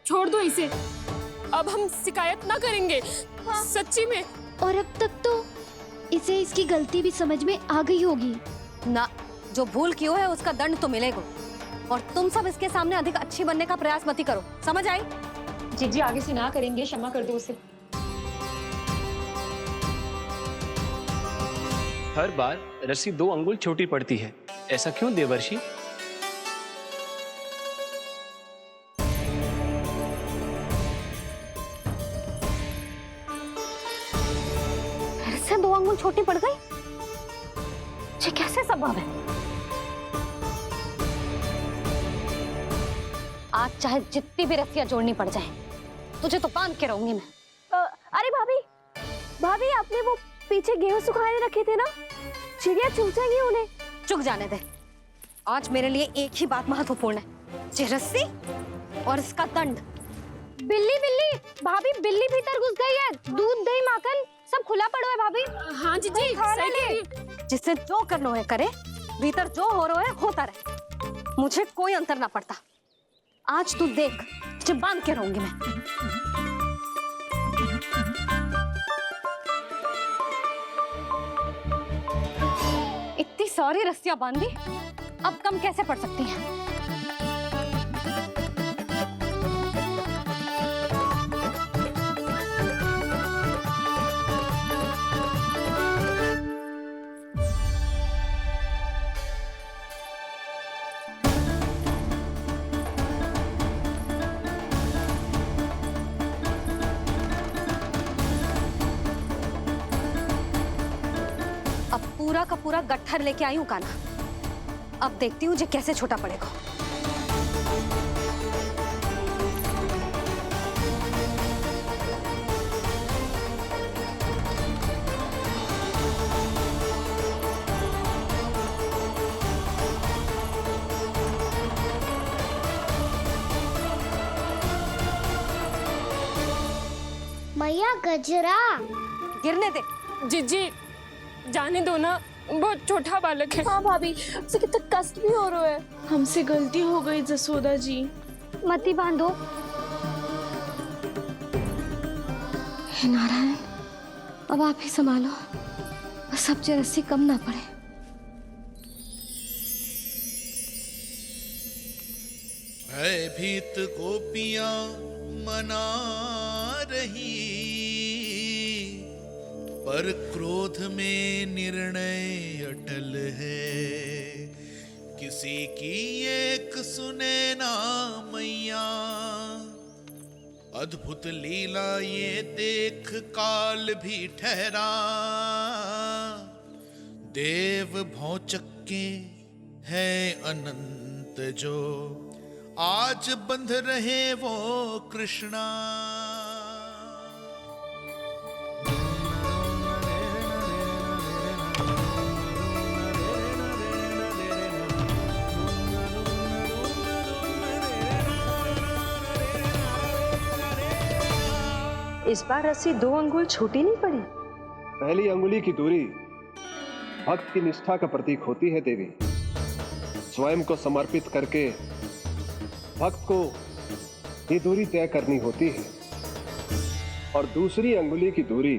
छोड़ दो इसे। अब हम शिकायत ना करेंगे। सच्ची में। और अब तक तो इसे इसकी गलती भी समझ में आ गई होगी ना। जो भूल की है उसका दंड तो मिलेगा। और तुम सब इसके सामने अधिक अच्छी बनने का प्रयास मत ही करो, समझ आई? जी आगे से ना करेंगे, क्षमा कर दो उसे। हर बार रस्सी 2 अंगुल छोटी पड़ती है, ऐसा क्यों देवर्षि? फिर से 2 अंगुल छोटी पड़ गई? ये कैसे संभव है? आज चाहे जितनी भी रस्सियां जोड़नी पड़ जाए, तुझे तो बांध के रहूंगी मैं। अरे भाभी आपने वो पीछे गेहूं सुखाने रखे थे ना, चिड़िया चुग जाएंगी उन्हें। चुग जाने दे। आज मेरे लिए एक ही बात महत्वपूर्ण है, ये रस्सी और इसका दंड। बिल्ली भाभी, बिल्ली भीतर घुस गई है। दूध दही माखन सब खुला पड़ो है भाभी। हाँ जी सही कह रही है। जिससे जो करना है करे, भीतर जो हो रहा है होता रहे, मुझे कोई अंतर ना पड़ता। आज तू देख, तुझे बांध के रहूंगी मैं। इतनी सारी रस्सियां बांधी, अब कम कैसे पड़ सकती हैं? पूरा का पूरा गट्ठर लेके आई हूं कान्हा। अब देखती हूँ जे कैसे छोटा पड़ेगा। मैया गजरा गिरने दे। जी जाने दो ना, बहुत छोटा बालक है। हाँ भाभी, उसे कितना कष्ट भी हो रहा है। हमसे गलती हो गई जसोदा जी। मती बांधो। हे नारायण, अब आप ही संभालो, बस अब जे रस्सी कम ना पड़े। भयभीत गोपियां मना रही, पर क्रोध में निर्णय अटल है। किसी की एक सुने ना मैया, अद्भुत लीला ये देख काल भी ठहरा। देव भौचक्के है अनंत जो, आज बंध रहे वो कृष्णा। इस बार रस्सी 2 अंगुल छोटी नहीं पड़ी। पहली अंगुली की दूरी भक्त की निष्ठा का प्रतीक होती है देवी। स्वयं को समर्पित करके भक्त को ये दूरी तय करनी होती है। और दूसरी अंगुली की दूरी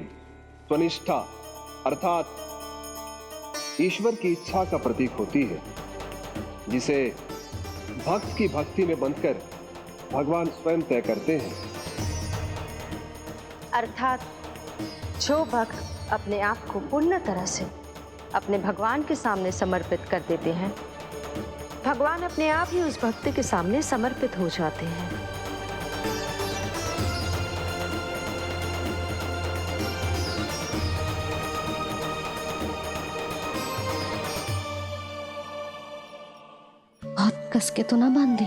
स्वनिष्ठा अर्थात ईश्वर की इच्छा का प्रतीक होती है, जिसे भक्त की भक्ति में बंधकर भगवान स्वयं तय करते हैं। अर्थात जो भक्त अपने आप को पूर्ण तरह से अपने भगवान के सामने समर्पित कर देते हैं, भगवान अपने आप ही उस भक्त के सामने समर्पित हो जाते हैं। कस के तो ना बांध दी।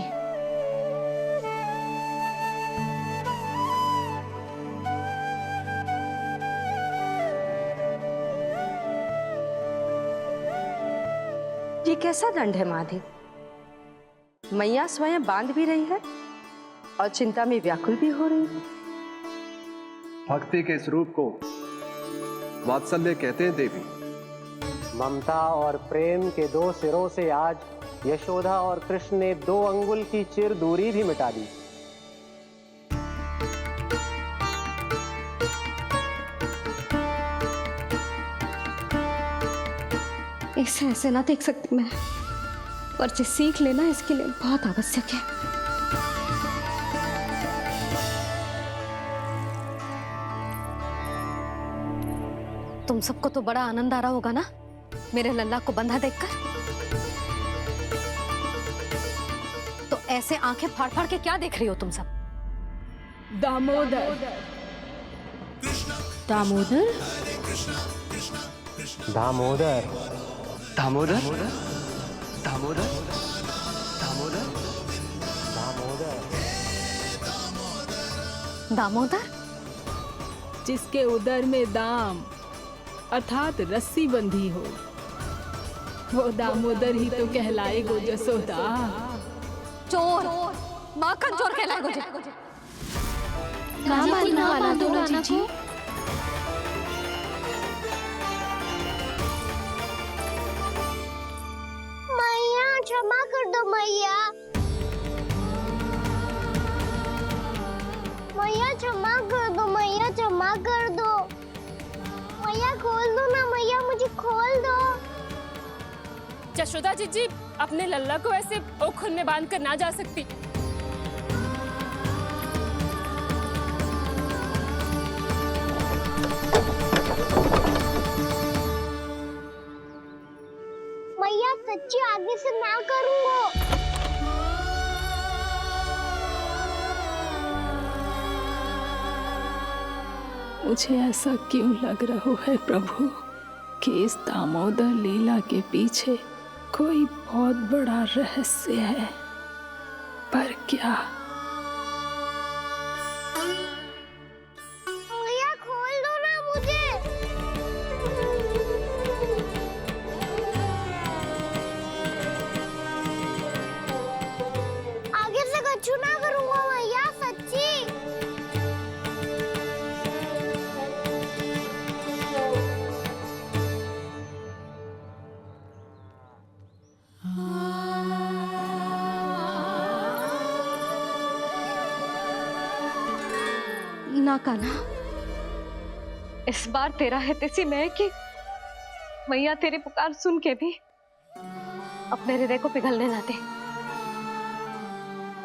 ये कैसा दंड है माधि? मैया स्वयं बांध भी रही है और चिंता में व्याकुल भी हो रही है। भक्ति के स्वरूप को वात्सल्य कहते हैं देवी। ममता और प्रेम के दो सिरों से आज यशोदा और कृष्ण ने 2 अंगुल की चिर दूरी भी मिटा दी। इसे ऐसे ना देख सकती मैं, पर जो सीख लेना इसके लिए बहुत आवश्यक है। तुम सबको तो बड़ा आनंद आ रहा होगा ना मेरे लल्ला को बंधा देखकर। तो ऐसे आंखें फाड़ फाड़ के क्या देख रही हो तुम सब? दामोदर। दामोदर? दामोदर। दामोदर। दामोदर। दामोदर। दामोदर? जिसके उदर में दाम अर्थात रस्सी बंधी हो, वो दामोदर ही तो कहलाएगो जसोदा। चोर, माखन चोर कहलाएगो जी। कहाँ बांधना वाला दो राना को? मैया क्षमा कर दो मैया। मैया क्षमा कर दो, मैया क्षमा कर दो। मैया खोल दो ना मैया, मुझे खोल दो। यशोदा जीजी अपने लल्ला को ऐसे ओखुन में बांध कर ना जा सकती। मैया सच्ची आगे से ना करूंगा। मुझे ऐसा क्यों लग रहा है प्रभु कि इस दामोदर लीला के पीछे कोई बहुत बड़ा रहस्य है, पर क्या? मैया खोल दो ना मुझे। आगे से कछु ना करूंगा मैया, सच्ची। ना कान्हा, इस बार तेरा है तेसी मैं कि मैया तेरी पुकार सुन के भी अपने हृदय को पिघलने ना दे।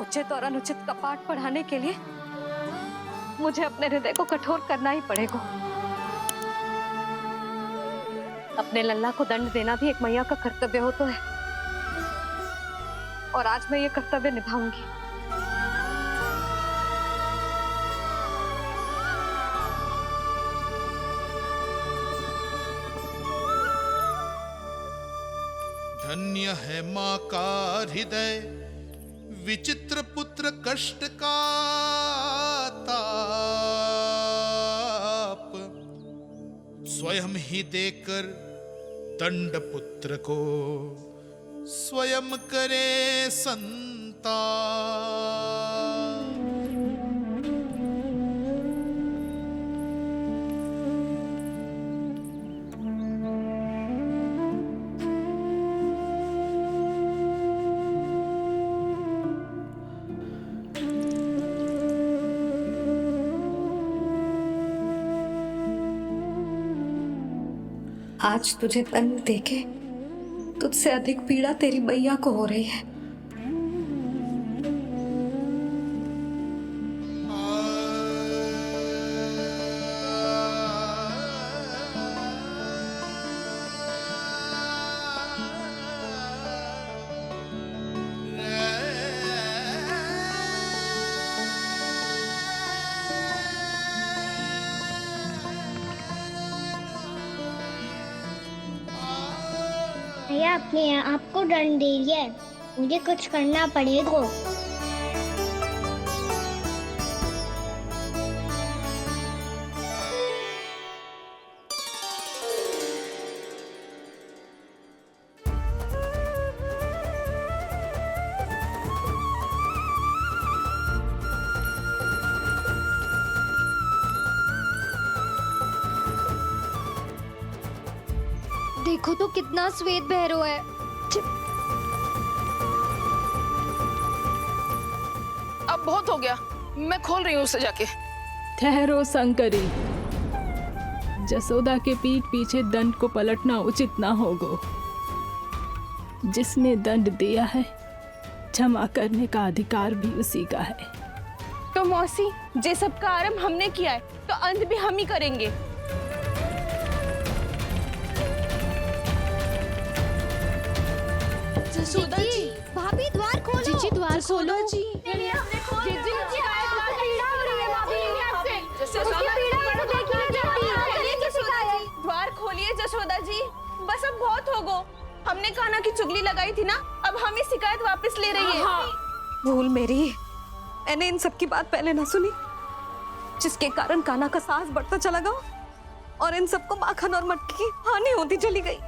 उचित और अनुचित का पाठ पढ़ाने के लिए मुझे अपने हृदय को कठोर करना ही पड़ेगा। अपने लल्ला को दंड देना भी एक मैया का कर्तव्य हो तो है, और आज मैं ये कर्तव्य निभाऊंगी। धन्य है माँ का हृदय, विचित्र पुत्र कष्ट का ताप, स्वयं ही देकर दंड पुत्र को स्वयं करे संताप। आज तुझे दंड देके तुझसे अधिक पीड़ा तेरी मैया को हो रही है। भैया अपने आपको दंड दे दिया है। मुझे कुछ करना पड़ेगा। देखो तो कितना श्वेत भैरव है। अब बहुत हो गया, मैं खोल रही हूँ उसे जाके। ठहरो शंकरी, जसोदा के पीठ पीछे दंड को पलटना उचित ना होगा। जिसने दंड दिया है, क्षमा करने का अधिकार भी उसी का है। तो मौसी, जे सब का आरंभ हमने किया है तो अंत भी हम ही करेंगे। जसोदा जी, भाभी द्वार खोलो। जीजी द्वार खोलो। जी द्वार खोलिए जसोदा जी, बस अब बहुत हो गो। हमने कान्हा की चुगली लगाई थी ना, अब हम ये शिकायत वापस ले रही है। भूल मेरी, मैंने इन सब की बात पहले ना सुनी, जिसके कारण कान्हा का साहस बढ़ता चला गया और इन सबको माखन और मटकी की हानि होती चली गई।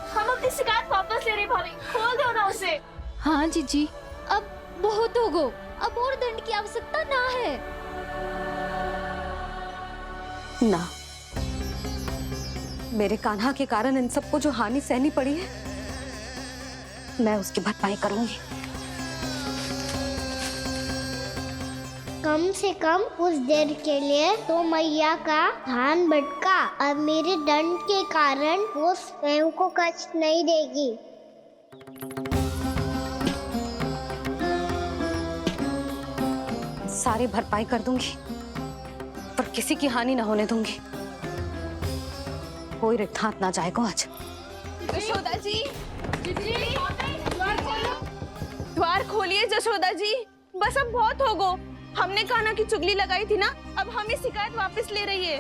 हम अपनी शिकायत वापस ले रहे भाभी, खोल दो ना उसे। हाँ जीजी, अब बहुत हो गो, अब और दंड की आवश्यकता ना है। ना, मेरे कान्हा के कारण इन सबको जो हानि सहनी पड़ी है, मैं उसकी भरपाई करूंगी। कम से कम उस देर के लिए तो मैया का ध्यान भटका, अब मेरे दंड के कारण वो स्वयं को कष्ट नहीं देगी। सारी भरपाई कर दूंगी, पर किसी की हानि ना होने दूंगी। कोई रिक्त हाथ ना जाएगा आज। जसोदा जी, द्वार खोलिए जसोदा जी, बस अब बहुत हो गो। हमने कान्हा की चुगली लगाई थी ना, अब हम ये शिकायत वापस ले रही है।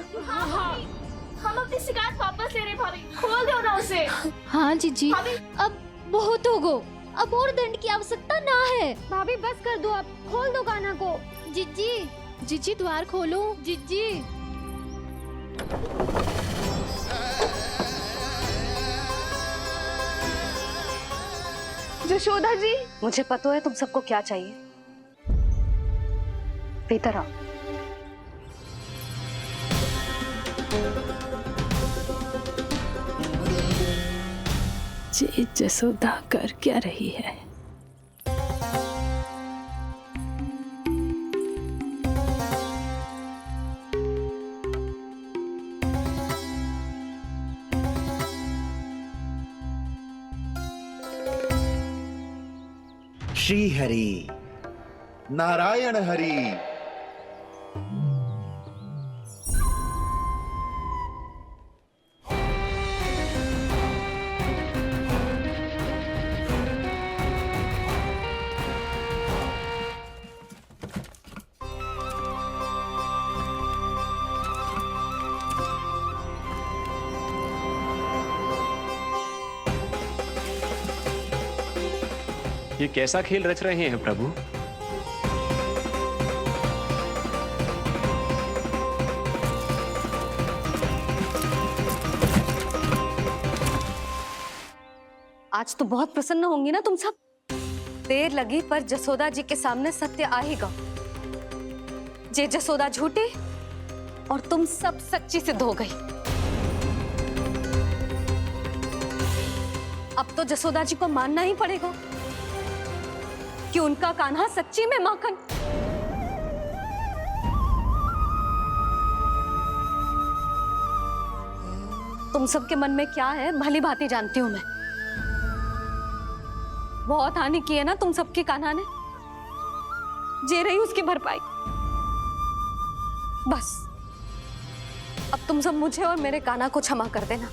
हम अपनी शिकायत वापस ले रहे भाभी, खोल दो ना उसे। हाँ जीजी, अब बहुत हो गो, अब और दंड की आवश्यकता ना है। भाभी बस कर दो, अब खोल दो कान्हा को। जीजी, जीजी द्वार खोलो। जीजी, जशोदा जी, मुझे पता है तुम सबको क्या चाहिए। भीतर आओ। जी जसोदा कर क्या रही है? श्री हरि नारायण हरि। ये कैसा खेल रच रहे हैं प्रभु? आज तो बहुत प्रसन्न होंगी ना तुम सब। देर लगी पर जसोदा जी के सामने सत्य आएगा। जे जसोदा झूठी और तुम सब सच्ची सिद्ध हो गई। अब तो जसोदा जी को मानना ही पड़ेगा कि उनका कान्हा सच्ची में माखन। तुम सबके मन में क्या है भली भांति जानती हूं मैं। बहुत हानि की है ना तुम सबके कान्हा ने, जे रही उसकी भरपाई। बस अब तुम सब मुझे और मेरे कान्हा को क्षमा कर देना।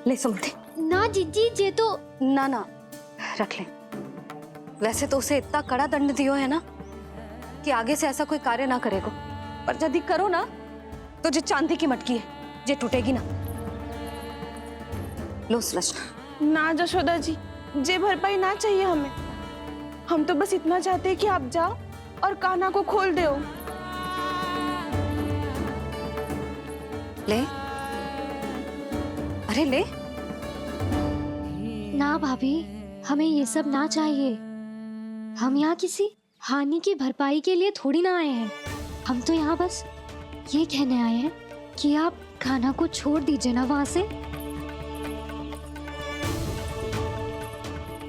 ले सुमति। ना जीजी, जे तो ना ना रख ले। वैसे तो उसे इतना कड़ा दंड दियो है ना कि आगे से ऐसा कोई कार्य ना करेगा, पर यदि करो ना तो जो चांदी की मटकी है जे टूटेगी ना। लो सुलझ। ना जशोदा जी, जे भरपाई ना चाहिए हमें। हम तो बस इतना चाहते हैं कि आप जाओ और कान्हा को खोल दो। ले, अरे ले। ना भाभी, हमें ये सब ना चाहिए। हम यहाँ किसी हानि की भरपाई के लिए थोड़ी ना आए हैं। हम तो यहाँ बस ये कहने आए हैं कि आप कान्हा को छोड़ दीजिए ना वहां से।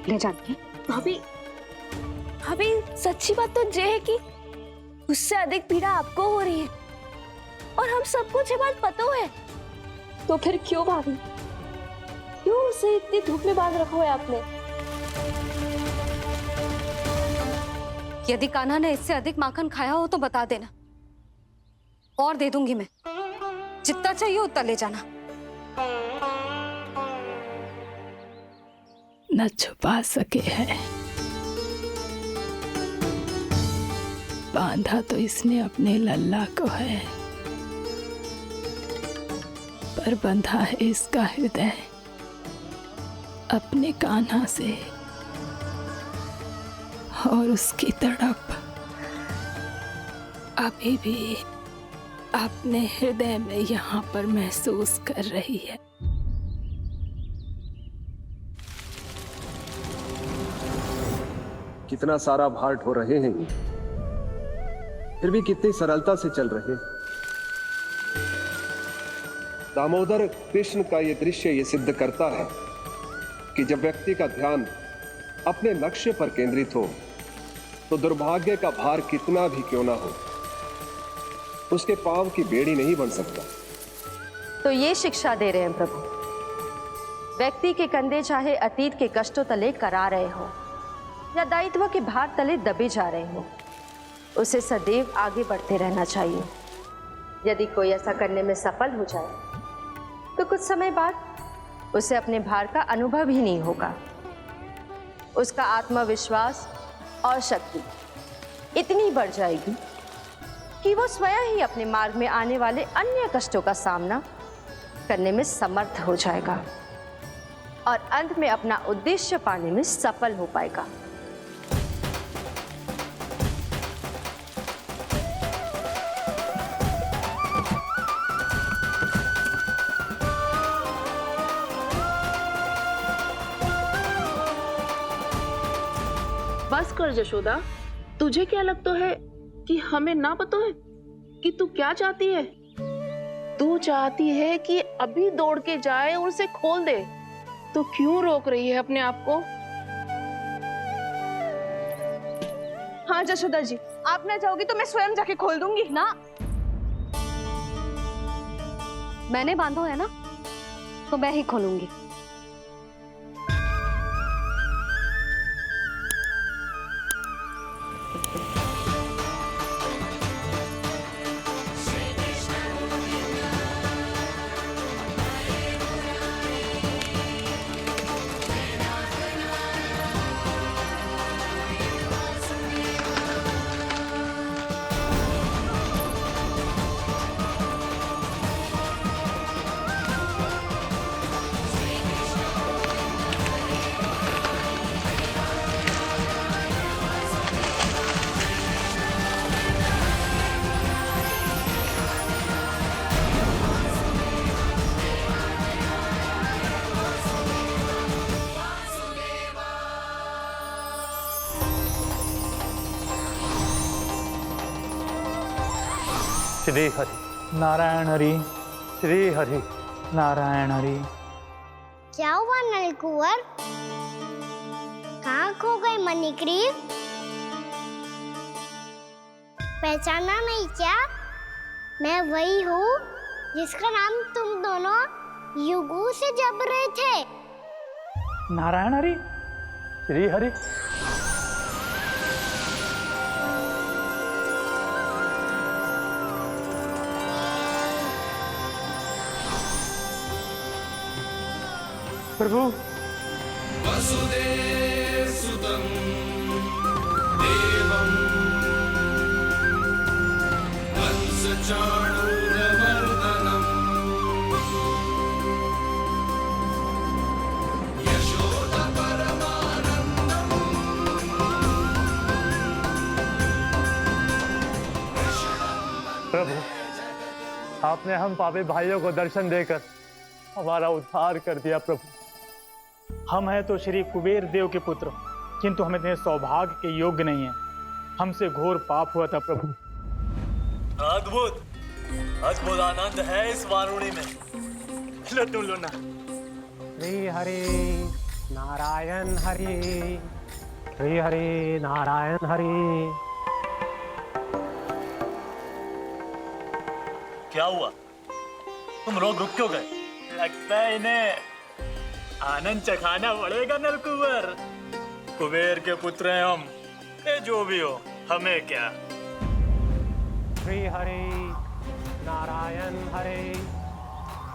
ले जाती है। भाभी, भाभी सच्ची बात तो ये है कि उससे अधिक पीड़ा आपको हो रही है और हम सबको ये बात पता है। तो फिर क्यों भाभी, क्यों उसे इतनी धूप में बांध रखा है आपने? यदि कान्हा ने इससे अधिक माखन खाया हो तो बता देना, और दे दूंगी मैं। जितना चाहिए उतना ले जाना। न छुपा सके हैं, बांधा तो इसने अपने लल्ला को है, पर बंधा है इसका हृदय अपने कान्हा से, और उसकी तड़प अभी भी अपने हृदय में यहाँ पर महसूस कर रही है। कितना सारा भार ढो रहे हैं, फिर भी कितनी सरलता से चल रहे हैं। दामोदर कृष्ण का ये दृश्य ये सिद्ध करता है कि जब व्यक्ति का ध्यान अपने लक्ष्य पर केंद्रित हो तो दुर्भाग्य का भार कितना भी क्यों ना हो, उसके पांव की बेड़ी नहीं बन सकता। तो ये शिक्षा दे रहे हैं प्रभु, व्यक्ति के कंधे चाहे अतीत के कष्टों तले करा रहे हो या दायित्व के भार तले दबे जा रहे हो, उसे सदैव आगे बढ़ते रहना चाहिए। यदि कोई ऐसा करने में सफल हो जाए तो कुछ समय बाद उसे अपने भार का अनुभव ही नहीं होगा। उसका आत्मविश्वास और शक्ति इतनी बढ़ जाएगी कि वो स्वयं ही अपने मार्ग में आने वाले अन्य कष्टों का सामना करने में समर्थ हो जाएगा और अंत में अपना उद्देश्य पाने में सफल हो पाएगा। बस कर जशोदा, तुझे क्या लगता है कि हमें ना पता है कि तू क्या चाहती है? तू चाहती है कि अभी दौड़ के जाए और उसे खोल दे, तो क्यों रोक रही है अपने आप को? हाँ जशोदा जी, आप ना जाओगी तो मैं स्वयं जाके खोल दूंगी। ना, मैंने बांधो है ना, तो मैं ही खोलूंगी। श्री हरि नारायण हरि, श्री हरि नारायण हरि। क्या हुआ नलकुंवर? कहाँ खो गए मणिग्रीव? पहचाना नहीं क्या? मैं वही हूँ जिसका नाम तुम दोनों युगों से जप रहे थे। नारायण हरि, श्री हरि। प्रभु, वसुदेव सुतं देवं कंस चाणूरमर्दनम् आपने हम पापी भाइयों को दर्शन देकर हमारा उद्धार कर दिया प्रभु। हम हैं तो श्री कुबेर देव के पुत्र, किंतु हम इतने सौभाग्य के योग्य नहीं हैं। हमसे घोर पाप हुआ था प्रभु। अद्भुत अद्भुत आनंद है इस वारुणी में। लो तुम लो ना। श्री हरि नारायण हरि, श्री हरि नारायण हरि। क्या हुआ? तुम रोक रुक क्यों गए? लगता है इन्हें आनंद चखाना पड़ेगा नलकुबर। कुबेर के पुत्र हैं हम, ये जो भी हो हमें क्या। श्री हरि नारायण हरि,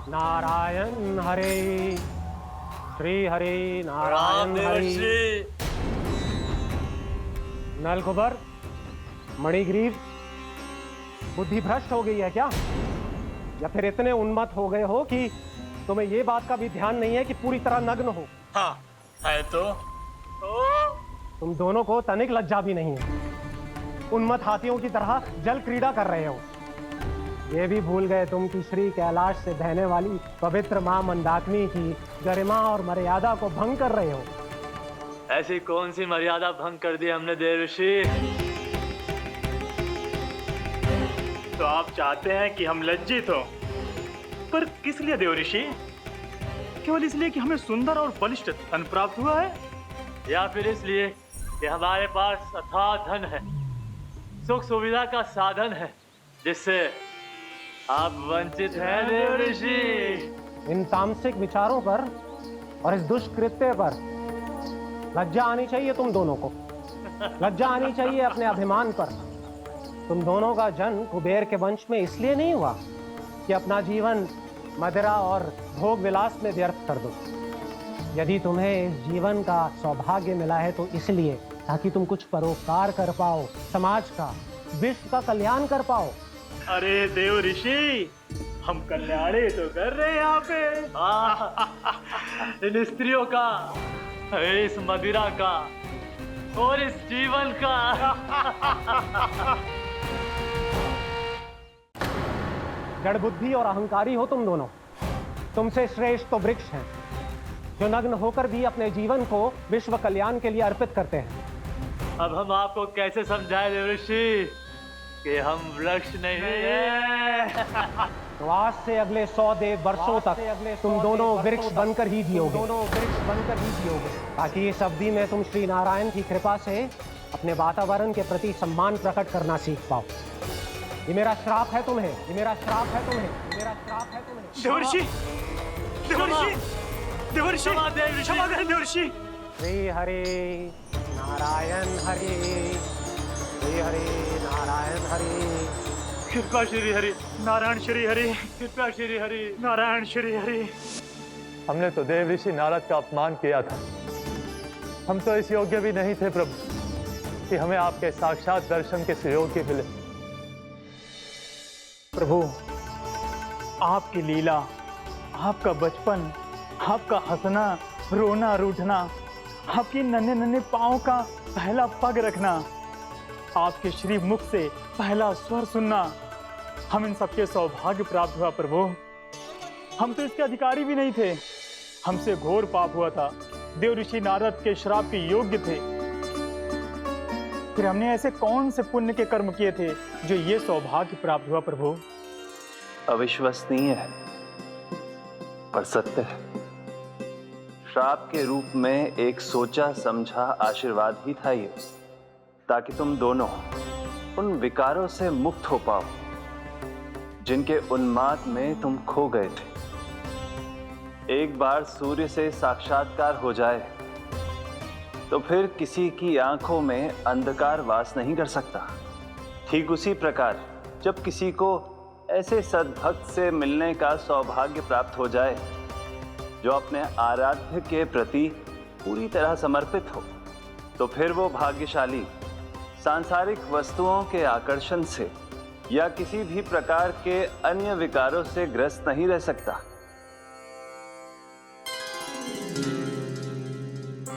नारायण हरि, श्री हरि नारायण हरि। नलकुबर, मणिग्रीव, बुद्धि भ्रष्ट हो गई है क्या? या फिर इतने उन्मत्त हो गए हो कि तुम्हें ये बात का भी ध्यान नहीं है कि पूरी तरह नग्न हो? हाँ है तो तुम दोनों को तनिक लज्जा भी नहीं है। उन्मत्त हाथियों की तरह जल क्रीड़ा कर रहे हो। ये भी भूल गए तुम कि श्री कैलाश से बहने वाली पवित्र मां मंदाकिनी की गरिमा और मर्यादा को भंग कर रहे हो। ऐसी कौन सी मर्यादा भंग कर दी हमने देव ऋषि? तो आप चाहते हैं कि हम लज्जित हो, पर किस लिए देव ऋषि? केवल इसलिए कि हमें सुंदर और बलिष्ठ धन प्राप्त हुआ है, या फिर इसलिए कि हमारे पास अथाह धन है, सुख सुविधा का साधन है, जिससे आप वंचित हैं देव ऋषि? इन तामसिक विचारों पर और इस दुष्कृत्य पर लज्जा आनी चाहिए तुम दोनों को। लज्जा आनी चाहिए अपने अभिमान पर। तुम दोनों का जन्म कुबेर के वंश में इसलिए नहीं हुआ कि अपना जीवन मदिरा और भोग विलास में व्यर्थ कर दो। यदि तुम्हें इस जीवन का सौभाग्य मिला है तो इसलिए ताकि तुम कुछ परोपकार कर पाओ, समाज का, विश्व का कल्याण कर पाओ। अरे देव ऋषि, हम कल्याणी तो कर रहे हैं यहाँ पे। इन स्त्रियों का, इस मदिरा का और इस जीवन का। जड़ बुद्धि और अहंकारी हो तुम दोनों। तुमसे श्रेष्ठ तो वृक्ष हैं, जो नग्न होकर भी अपने जीवन को विश्व कल्याण के लिए अर्पित करते हैं। अब हम आपको कैसे समझाएं देव ऋषि कि हम वृक्ष नहीं हैं? तो आज से अगले 100 वर्षों तक तुम दोनों वृक्ष बनकर ही जियोगे। ताकि इस अवधि में तुम श्री नारायण की कृपा से अपने वातावरण के प्रति सम्मान प्रकट करना सीख पाओ। ये मेरा श्राप है तुम्हें, ये मेरा श्राप है तुम्हें, ये मेरा श्राप है तुम्हें। देवर्षि, देवर्षि, देवर्षि, क्षमा करें देवर्षि। श्री हरि नारायण हरि, श्री हरि नारायण हरि। कृपा श्री हरि नारायण श्री हरि, कृपा श्री हरि नारायण श्री हरि। हमने तो देव ऋषि नारद का अपमान किया था। हम तो इस योग्य भी नहीं थे प्रभु कि हमें आपके साक्षात दर्शन के सुयोग्य मिले। प्रभु, आपकी लीला, आपका बचपन, आपका हंसना, रोना, रूठना, आपकी नन्हे नन्हे पाँव का पहला पग रखना, आपके श्री मुख से पहला स्वर सुनना, हम इन सबके सौभाग्य प्राप्त हुआ प्रभु। हम तो इसके अधिकारी भी नहीं थे। हमसे घोर पाप हुआ था, देव ऋषि नारद के श्राप के योग्य थे। फिर हमने ऐसे कौन से पुण्य के कर्म किए थे जो ये सौभाग्य प्राप्त हुआ प्रभु? अविश्वसनीय है पर सत्य है। श्राप के रूप में एक सोचा समझा आशीर्वाद ही था ये, ताकि तुम दोनों उन विकारों से मुक्त हो पाओ जिनके उन्माद में तुम खो गए थे। एक बार सूर्य से साक्षात्कार हो जाए तो फिर किसी की आंखों में अंधकार वास नहीं कर सकता। ठीक उसी प्रकार जब किसी को ऐसे सद्भक्त से मिलने का सौभाग्य प्राप्त हो जाए जो अपने आराध्य के प्रति पूरी तरह समर्पित हो, तो फिर वो भाग्यशाली सांसारिक वस्तुओं के आकर्षण से या किसी भी प्रकार के अन्य विकारों से ग्रस्त नहीं रह सकता।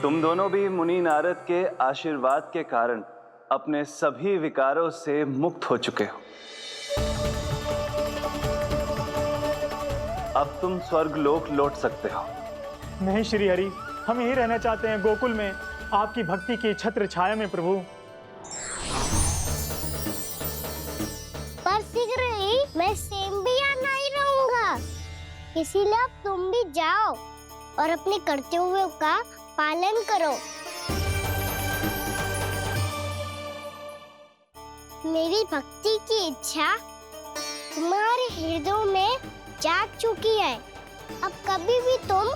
तुम दोनों भी मुनि नारद के आशीर्वाद के कारण अपने सभी विकारों से मुक्त हो चुके हो। अब तुम स्वर्गलोक लौट सकते हो। नहीं श्री हरि, हम यहीं रहना चाहते हैं, गोकुल में, आपकी भक्ति की छत्र छाया में प्रभु। पर शीघ्र ही मैं सेम्बिया नहीं रहूंगा, इसीलिए अब तुम भी जाओ और अपने कर्तव्यों का पालन करो। मेरी भक्ति की इच्छा तुम्हारे हृदय में जाग चुकी है। अब कभी भी तुम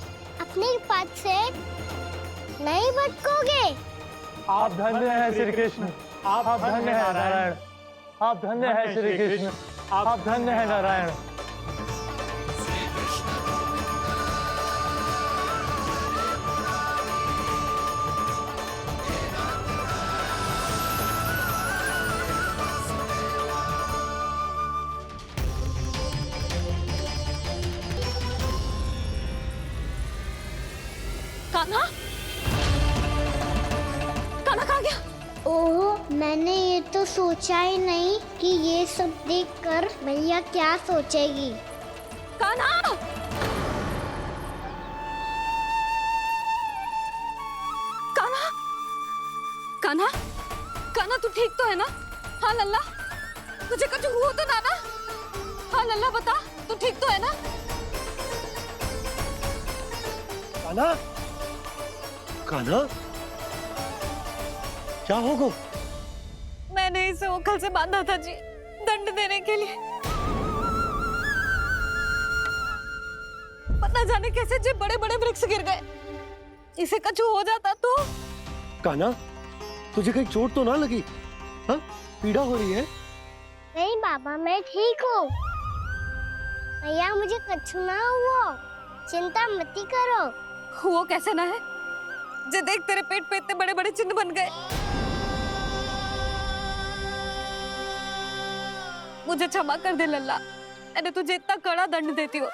अपने पद से नहीं भटकोगे। आप धन्य हैं श्री कृष्ण, आप धन्य हैं नारायण, आप धन्य हैं श्री कृष्ण, आप धन्य हैं नारायण। कान्हा, कान्हा कहाँ गया? ओह, मैंने ये तो सोचा ही नहीं कि ये सब देखकर भैया क्या सोचेगी। कान्हा! कान्हा! कान्हा! कान्हा तू ठीक तो है ना? हाँ लल्ला, तुझे कुछ हुआ तो ना? हाँ लल्ला बता, तू ठीक तो है ना? कान्हा, कान्हा, क्या होगा? मैंने इसे ओखल से बांधा था जी, दंड देने के लिए। पता जाने कैसे जे बड़े बड़े वृक्ष गिर गए। इसे कुछ हो जाता तो? कान्हा, तुझे कहीं चोट तो ना लगी? हाँ, पीड़ा हो रही है? नहीं बाबा, मैं ठीक हूँ। भैया मुझे कुछ ना हुआ, चिंता मत करो। वो कैसे ना है? जे देख तेरे पेट पे इतने बड़े बड़े चिन्ह बन गए। मुझे क्षमा कर दे लल्ला, मैंने तुझे इतना कड़ा दंड देती हूँ।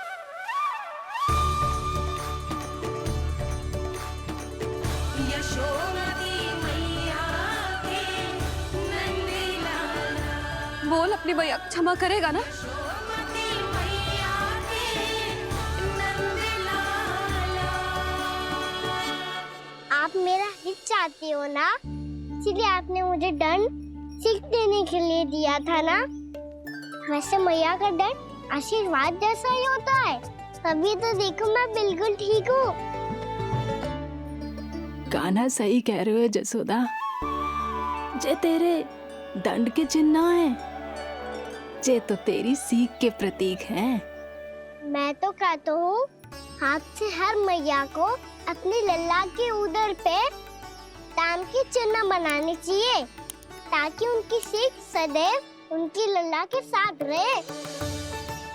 बोल अपनी भैया क्षमा करेगा ना? आप मेरा हित चाहते हो ना, इसलिए आपने मुझे दंड सीख देने के लिए दिया था ना। वैसे मैया का दंड आशीर्वाद जैसा ही होता है, तभी तो देखो मैं बिल्कुल ठीक हूँ। कान्हा सही कह रहे हो जसोदा, जे तेरे दंड के चिन्ह ना है, जे तो तेरी सीख के प्रतीक हैं। मैं तो कहता हूँ, हाथ से हर मैया को अपनी लल्ला के उदर पे ताम के चिन्ह बनाने चाहिए, ताकि उनकी सीख सदैव उनकी लल्ला के साथ रहे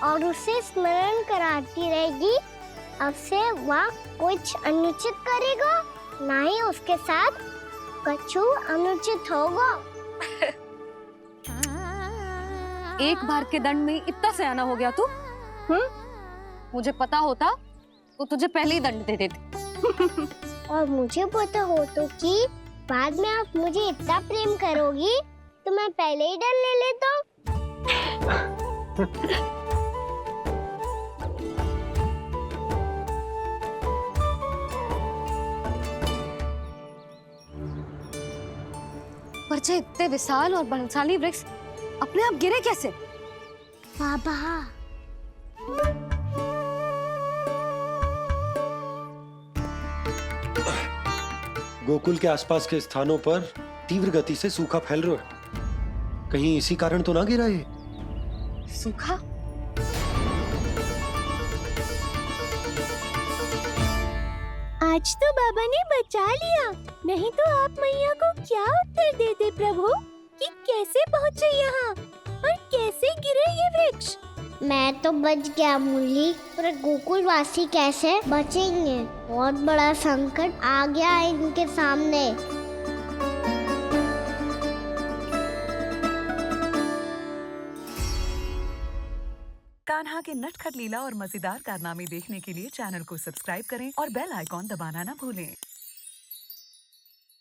और उसे स्मरण कराती रहेगी। अब से वह कुछ अनुचित करेगा, ना ही उसके साथ कछु अनुचित होगा। एक बार के दंड में इतना सयाना हो गया तू? मुझे पता होता तो तुझे पहले ही दंड दे देती। और मुझे पता हो तो कि बाद में आप मुझे इतना प्रेम करोगी तो मैं पहले ही डर ले लेता हूँ। पर जे इतने विशाल और बलशाली वृक्ष अपने आप गिरे कैसे? बाबा, गोकुल के आसपास के स्थानों पर तीव्र गति से सूखा फैल रहा है। कहीं इसी कारण तो ना गिरा ये? सूखा? आज तो बाबा ने बचा लिया, नहीं तो आप मैया को क्या उत्तर देते प्रभु कि कैसे पहुँचे यहाँ और कैसे गिरे ये वृक्ष? मैं तो बच गया मुरली, पर गोकुल वासी कैसे बचेंगे? बहुत बड़ा संकट आ गया है इनके सामने। कान्हा के नटखट लीला और मजेदार कारनामे देखने के लिए चैनल को सब्सक्राइब करें और बेल आइकॉन दबाना ना भूलें।